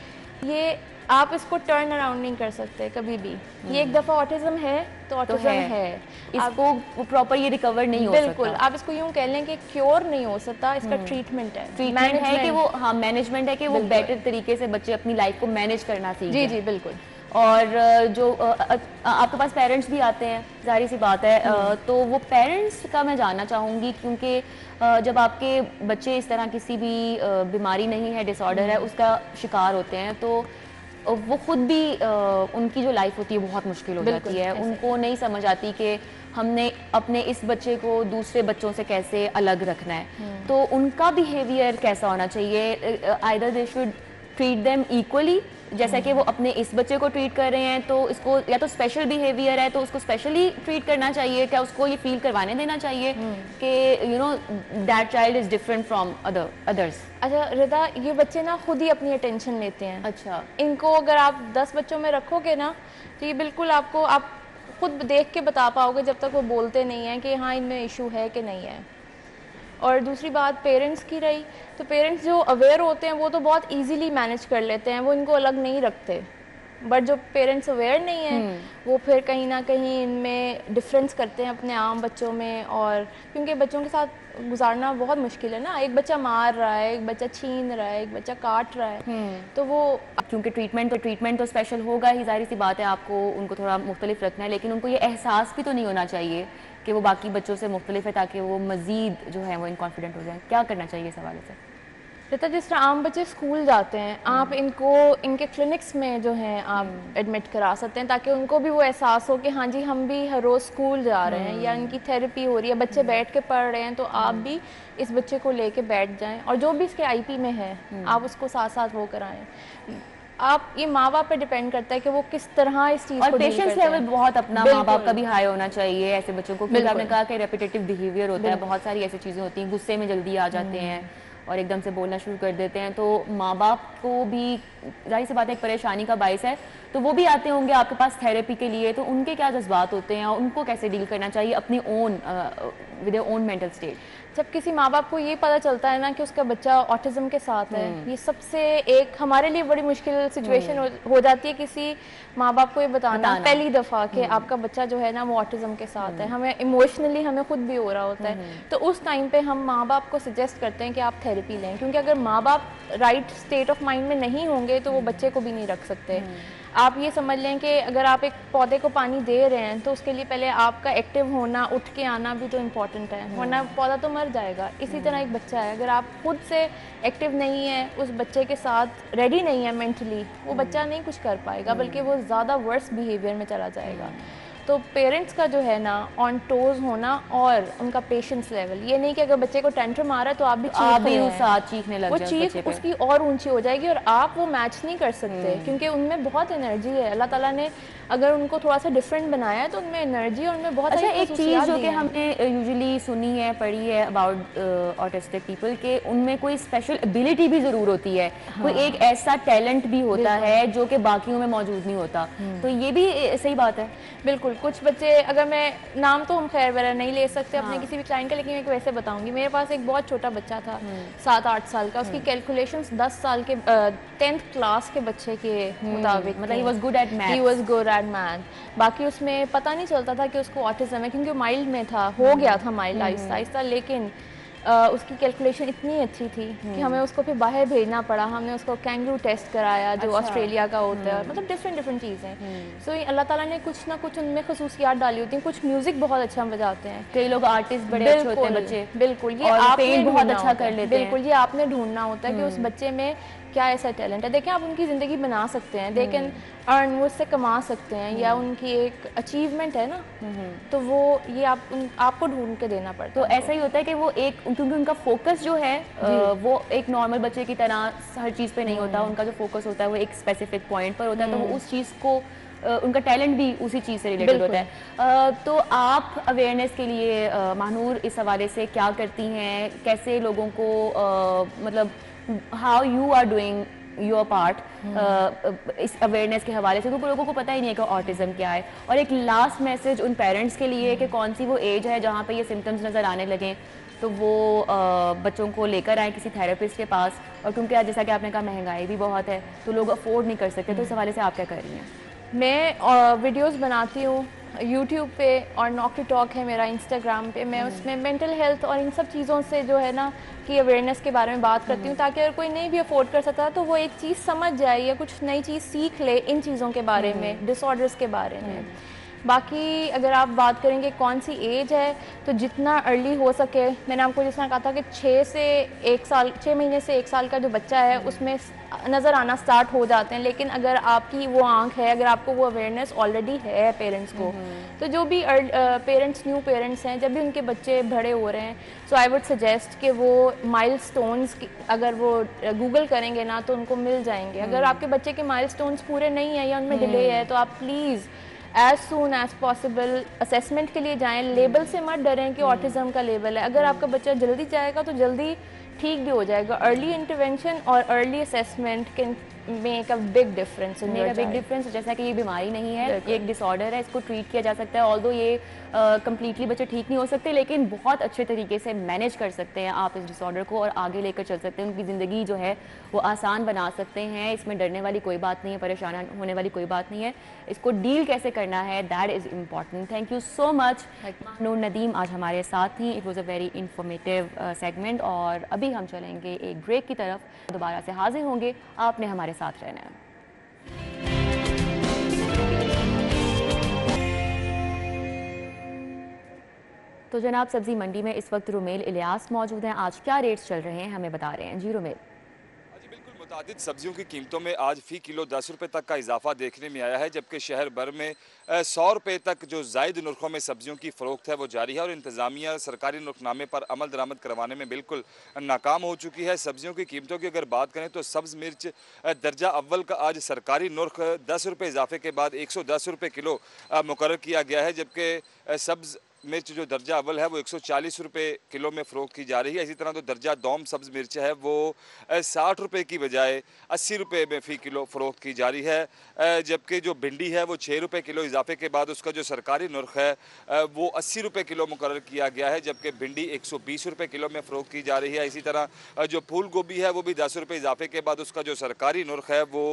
S4: ये आप इसको टर्न अराउंड नहीं कर सकते कभी भी। ये एक दफ़ा ऑटिज्म है तो ऑटिज्म है,
S1: इसको प्रॉपर ये रिकवर नहीं हो सकता।
S4: बिल्कुल, आप इसको यूँ कह लें कि क्योर नहीं हो सकता, इसका ट्रीटमेंट है।
S1: ट्रीटमेंट है कि वो, हाँ, मैनेजमेंट है कि वो बेटर तरीके से बच्चे अपनी लाइफ को मैनेज करना सीख
S4: जी
S1: जाएं।
S4: जी बिल्कुल।
S1: और जो आपके पास पेरेंट्स भी आते हैं, जाहिर सी बात है, तो वो पेरेंट्स का मैं जानना चाहूँगी, क्योंकि जब आपके बच्चे इस तरह किसी भी बीमारी नहीं है, डिसऑर्डर है, उसका शिकार होते हैं, तो वो खुद भी उनकी जो लाइफ होती है बहुत मुश्किल हो जाती है। उनको नहीं समझ आती कि हमने अपने इस बच्चे को दूसरे बच्चों से कैसे अलग रखना है, तो उनका बिहेवियर कैसा होना चाहिए। Either they should treat them equally, जैसा कि वो अपने इस बच्चे को ट्रीट कर रहे हैं, तो इसको या तो स्पेशल बिहेवियर है तो उसको स्पेशली ट्रीट करना चाहिए, क्या उसको ये फील करवाने देना चाहिए कि you know that child is different from others.
S4: अच्छा रिदा, ये बच्चे ना खुद ही अपनी अटेंशन लेते हैं।
S1: अच्छा,
S4: इनको अगर आप 10 बच्चों में रखोगे ना तो ये बिल्कुल आपको, आप खुद देख के बता पाओगे जब तक वो बोलते नहीं हैं कि हाँ इनमें इशू है कि नहीं है। और दूसरी बात पेरेंट्स की रही, तो पेरेंट्स जो अवेयर होते हैं वो तो बहुत इजीली मैनेज कर लेते हैं, वो इनको अलग नहीं रखते। बट जो पेरेंट्स अवेयर नहीं हैं वो फिर कहीं ना कहीं इनमें डिफरेंस करते हैं अपने आम बच्चों में। और क्योंकि बच्चों के साथ गुजारना बहुत मुश्किल है ना, एक बच्चा मार रहा है, एक बच्चा छीन रहा है, एक बच्चा काट रहा है, तो वो
S1: क्योंकि ट्रीटमेंट तो स्पेशल होगा ही, जाहिर सी बात है, आपको उनको थोड़ा मुख्तलिफ रखना है, लेकिन उनको ये एहसास भी तो नहीं होना चाहिए कि वो बाकी बच्चों से मुख्तलिफ है, ताकि वो मज़ीद जो है वो इनकॉन्फिडेंट हो जाए। क्या करना चाहिए इस हवाले से?
S4: रहता जिस तरह आम बच्चे स्कूल जाते हैं, आप इनको इनके क्लिनिक्स में जो हैं आप एडमिट करा सकते हैं, ताकि उनको भी वो एहसास हो कि हाँ जी हम भी हर रोज़ स्कूल जा रहे हैं, या इनकी थेरेपी हो रही है, बच्चे बैठ के पढ़ रहे हैं, तो आप भी इस बच्चे को लेके बैठ जाएं, और जो भी इसके आईपी में है आप उसको साथ साथ वो कराएं। आप, ये माँ बाप पे डिपेंड करता है कि वो किस तरह इस चीज़ को
S1: पेशेंस लेवल बहुत अपना माँ बाप का भी हाई होना चाहिए ऐसे बच्चों को, क्योंकि आपने कहा कि रेपिटेटिव बिहेवियर होता है, बहुत सारी ऐसी चीज़ें होती हैं, गुस्से में जल्दी आ जाते हैं और एकदम से बोलना शुरू कर देते हैं, तो माँ बाप को भी जाहिर सी बात है एक परेशानी का बाइस है, तो वो भी आते होंगे आपके पास थेरेपी के लिए, तो उनके क्या जज्बात होते हैं और उनको कैसे डील करना चाहिए अपनी own with own mental state.
S4: जब किसी माँ बाप को ये पता चलता है ना कि उसका बच्चा ऑटिज्म के साथ है, ये सबसे एक हमारे लिए बड़ी मुश्किल सिचुएशन हो जाती है किसी माँ बाप को ये बताना पहली दफ़ा कि आपका बच्चा जो है ना वो ऑटिज्म के साथ है। हमें इमोशनली हमें खुद भी हो रहा होता है, तो उस टाइम पे हम माँ बाप को सजेस्ट करते हैं कि आप थेरेपी लें, क्योंकि अगर माँ बाप राइट स्टेट ऑफ माइंड में नहीं होंगे तो वो बच्चे को भी नहीं रख सकते। आप ये समझ लें कि अगर आप एक पौधे को पानी दे रहे हैं तो उसके लिए पहले आपका एक्टिव होना, उठ के आना भी तो इम्पॉर्टेंट है, वरना पौधा तो मर जाएगा। इसी तरह एक बच्चा है, अगर आप खुद से एक्टिव नहीं है, उस बच्चे के साथ रेडी नहीं है मेंटली, वो बच्चा नहीं कुछ कर पाएगा, बल्कि वो ज़्यादा वर्स बिहेवियर में चला जाएगा। तो पेरेंट्स का जो है ना ऑन टोज होना और उनका पेशेंस लेवल, ये नहीं कि अगर बच्चे को टेंट्रम आ रहा है तो आप भी
S1: चीखने लग
S4: वो चीज़ उसकी और ऊंची हो जाएगी और आप वो मैच नहीं कर सकते, क्योंकि उनमें बहुत एनर्जी है। अल्लाह ताला ने अगर उनको थोड़ा सा डिफरेंट बनाया है तो उनमें एनर्जी और उनमें बहुत
S1: अच्छा, एक चीज़ जो कि हमने यूजुअली सुनी है, पढ़ी है अबाउट ऑटिस्टिक पीपल के, उनमें कोई स्पेशल एबिलिटी भी ज़रूर होती है, कोई एक ऐसा टैलेंट भी होता है जो कि बाकियों में मौजूद नहीं होता, तो ये भी सही बात है।
S4: बिल्कुल, कुछ बच्चे, अगर मैं नाम तो हम खैर वगैरह नहीं ले सकते अपने किसी भी क्लाइंट का, लेकिन मैं वैसे बताऊंगी। मेरे पास एक बहुत छोटा बच्चा था 7-8 साल का, उसकी कैलकुलेशंस 10 साल के 10th क्लास के बच्चे के मुताबिक,
S1: मतलब he was good at
S4: math, बाकी उसमें पता नहीं चलता था कि उसको ऑटिज्म है, क्योंकि माइल्ड में था, हो गया था माइल्ड आहिस्ता आहिस्ता, लेकिन उसकी कैलकुलेशन इतनी अच्छी थी कि हमें उसको फिर बाहर भेजना पड़ा। हमने उसको कैंगरू टेस्ट कराया जो ऑस्ट्रेलिया का होता है, मतलब डिफरेंट चीज़ें। सो अल्लाह ताला ने कुछ ना कुछ उनमें खसूसियात डाली होती हैं। कुछ म्यूजिक बहुत अच्छा बजाते हैं,
S1: कई लोग आर्टिस्ट बड़े अच्छे होते हैं बच्चे,
S4: बिल्कुल, ये आपने
S1: बहुत अच्छा कर लेते हैं,
S4: बिल्कुल ये आपने ढूंढना होता है कि उस बच्चे में क्या ऐसा टैलेंट है। देखें, आप उनकी ज़िंदगी बना सकते हैं, लेकिन अर्न वो उससे कमा सकते हैं, या उनकी एक अचीवमेंट है ना, तो वो ये आपको ढूंढ के देना पड़ता है।
S1: तो ऐसा ही होता है कि वो एक, क्योंकि उनका फोकस जो है वो एक नॉर्मल बच्चे की तरह हर चीज़ पे नहीं होता, उनका जो फोकस होता है वो एक स्पेसिफिक पॉइंट पर होता है, तो वो उस चीज़ को उनका टैलेंट भी उसी चीज़ से रिलेटेड होता है। तो आप अवेयरनेस के लिए महानूर इस हवाले से क्या करती हैं, कैसे लोगों को मतलब how you are doing your part इस अवेयरनेस के हवाले से, क्योंकि लोगों को पता ही नहीं है कि ऑटिज़म क्या है। और एक लास्ट मैसेज उन पेरेंट्स के लिए कि कौन सी वो एज है जहाँ पे ये सिम्टम्स नज़र आने लगें, तो वो बच्चों को लेकर आए किसी थेरेपिस्ट के पास। और क्योंकि आज जैसा कि आपने कहा महंगाई भी बहुत है तो लोग अफोर्ड नहीं कर सकते, तो इस हवाले से आप क्या कर रही हैं?
S4: मैं वीडियोस बनाती हूँ यूट्यूब पे, और नॉकी टॉक है मेरा इंस्टाग्राम पे। मैं उसमें मेंटल हेल्थ और इन सब चीज़ों से जो है ना कि अवेयरनेस के बारे में बात करती हूँ, ताकि अगर कोई नहीं भी अफोर्ड कर सकता तो वो एक चीज़ समझ जाए या कुछ नई चीज़ सीख ले इन चीज़ों के बारे में, डिसऑर्डर्स के बारे में। बाकी अगर आप बात करेंगे कौन सी एज है, तो जितना अर्ली हो सके, मैंने आपको जिस तरह कहा था कि 6 महीने से 1 साल का जो बच्चा है उसमें नज़र आना स्टार्ट हो जाते हैं। लेकिन अगर आपकी वो आंख है, अगर आपको वो अवेयरनेस ऑलरेडी है पेरेंट्स को, तो जो भी पेरेंट्स न्यू पेरेंट्स हैं, जब भी उनके बच्चे बड़े हो रहे हैं, सो आई वुड सजेस्ट कि वो माइलस्टोन्स अगर वो गूगल करेंगे ना तो उनको मिल जाएंगे। अगर आपके बच्चे के माइलस्टोन्स पूरे नहीं है या उनमें डिले है, तो आप please as soon as possible assessment के लिए जाएं। लेबल से मत डरें कि ऑटिज़म का लेबल है। अगर आपका बच्चा जल्दी जाएगा तो जल्दी ठीक भी हो जाएगा। अर्ली इंटरवेंशन और early assessment can make a big difference in your
S1: big difference. जैसा कि ये बीमारी नहीं है, ये एक डिसऑर्डर है, इसको ट्रीट किया जा सकता है। ऑल्दो ये कम्प्लीटली बच्चे ठीक नहीं हो सकते, लेकिन बहुत अच्छे तरीके से मैनेज कर सकते हैं आप इस डिसऑर्डर को और आगे लेकर चल सकते हैं। उनकी ज़िंदगी जो है वो आसान बना सकते हैं। इसमें डरने वाली कोई बात नहीं है, परेशान होने वाली कोई बात नहीं है। इसको डील कैसे करना है, that is important. Thank you so much Noor Nadeem, आज हमारे साथ थी। It was a very informative segment. और अभी हम चलेंगे एक ब्रेक की तरफ, दोबारा से हाजिर होंगे। आपने हमारे साथ रहना है। तो जनाब, सब्जी मंडी में इस वक्त रुमेल इलियास मौजूद हैं। आज क्या रेट्स चल रहे हैं हमें बता रहे हैं। जी रुमेल।
S5: मुतादिद सब्जियों की कीमतों में आज फ़ी किलो 10 रुपये तक का इजाफा देखने में आया है, जबकि शहर भर में 100 रुपये तक जो जायद नरखों में सब्जियों की फ़रोख्त है वो जारी है। और इंतज़ामिया सरकारी नरखनामे पर अमल दरामद करवाने में बिल्कुल नाकाम हो चुकी है। सब्जियों की कीमतों की अगर बात करें तो सब्ज़ मिर्च दर्जा अव्वल का आज सरकारी नरख 10 रुपये इजाफे के बाद 110 रुपये किलो मुकर्रर किया गया है, जबकि सब्ज़ मिर्च जो दर्जा अव्वल है वो 140 रुपये किलो में फ़रोख्त की जा रही है। इसी तरह जो दर्जा दोम सब्ज़ मिर्च है वो 60 रुपये की बजाय 80 रुपये में फ़ी किलो फ़रोख्त की जा रही है, जबकि जो भिंडी है वो 6 रुपये किलो इजाफे के बाद उसका जो सरकारी नर्ख है वो 80 रुपये किलो मुकर्रर किया गया है, जबकि भिंडी 120 रुपये किलो में फ़रोख्त की जा रही है। इसी तरह जो फूल गोभी है वो भी 10 रुपये इजाफे के बाद उसका जो सरकारी नर्ख है वो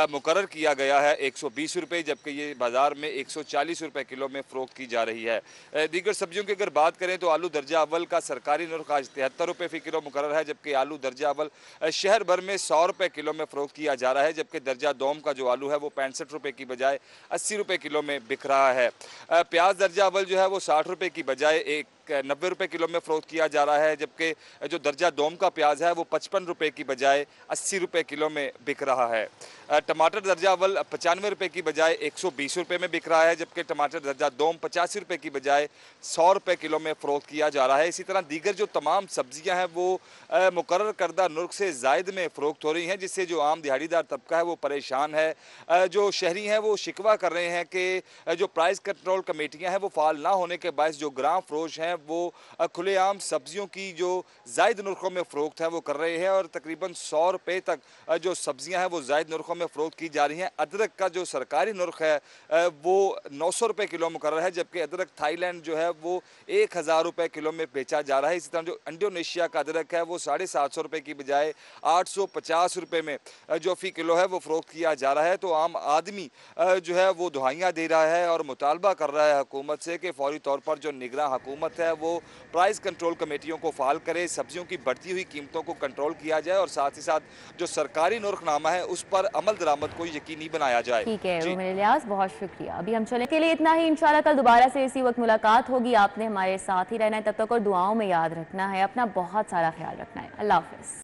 S5: मुकर्रर किया गया है 120 रुपये, जबकि ये बाज़ार में 140 रुपये किलो में फ़रोख्त की जा रही है। दीगर सब्जियों की अगर बात करें तो आलू दर्जा अव्वल का सरकारी नर्ख आज 73 रुपये फ़ी किलो मुकर्रर है, जबकि आलू दर्जा अव्वल शहर भर में 100 रुपये किलो में फ़रोख्त किया जा रहा है, जबकि दर्जा दोम का जो आलू है वो 65 रुपये की बजाय 80 रुपये किलो में बिक रहा है। प्याज दर्जा अव्वल जो है वो 60 रुपये की बजाय 90 रुपये किलो में फ़रोख्त किया जा रहा है, जबकि जो दर्जा दोम का प्याज है वो 55 रुपये की बजाय 80 रुपये किलो में बिक रहा है। टमाटर दर्जा अव्वल 95 रुपये की बजाय 120 रुपये में बिक रहा है, जबकि टमाटर दर्जा दोम 85 रुपये की बजाय 100 रुपये किलो में फ़रोख्त किया जा रहा है। इसी तरह दीगर जो तमाम सब्जियां हैं वो मुकर्रर करदा नर्ख से ज़ायद में फ़रोख्त हो रही हैं, जिससे जो आम दिहाड़ीदार तबका है वो परेशान है। जो शहरी हैं वो शिकवा कर रहे हैं कि जो प्राइस कंट्रोल कमेटियाँ हैं वो फ़ाल ना होने के बायस जो ग्राम फरोश हैं वो खुलेआम सब्जियों की जो जायद नरखों में फ़रोख्त है वो कर रहे हैं, और तकरीबन 100 रुपये तक जो सब्जियां हैं वो जायद नरखों में फ़रोख्त की जा रही हैं। अदरक का जो सरकारी नर्ख है वो 900 रुपये किलो मुकर्रर है, जबकि अदरक थाईलैंड जो है वो 1000 रुपये किलो में बेचा जा रहा है। इसी तरह जो इंडोनेशिया का अदरक है वो 750 रुपये की बजाय 850 रुपये में जो फ़ी किलो है वो फ़रोख्त किया जा रहा है। तो आम आदमी जो है वो दुहाइयाँ दे रहा है और मुतालबा कर रहा है हुकूमत से कि फौरी तौर पर जो निगरान हुकूमत है वो प्राइस कंट्रोल कमेटियों को फ़ाल करे, सब्जियों की बढ़ती हुई कीमतों को कंट्रोल किया जाए और साथ ही साथ जो सरकारी नर्खनामा है उस पर अमल दरामद को यकीनी बनाया जाए।
S1: ठीक है रुमेल इलियास, बहुत शुक्रिया। अभी हम चले के लिए इतना ही। इंशाल्लाह कल दोबारा से इसी वक्त मुलाकात होगी। आपने हमारे साथ ही रहना है तब तक और दुआओं में याद रखना है, अपना बहुत सारा ख्याल रखना है। अल्लाह हाफ़िज़।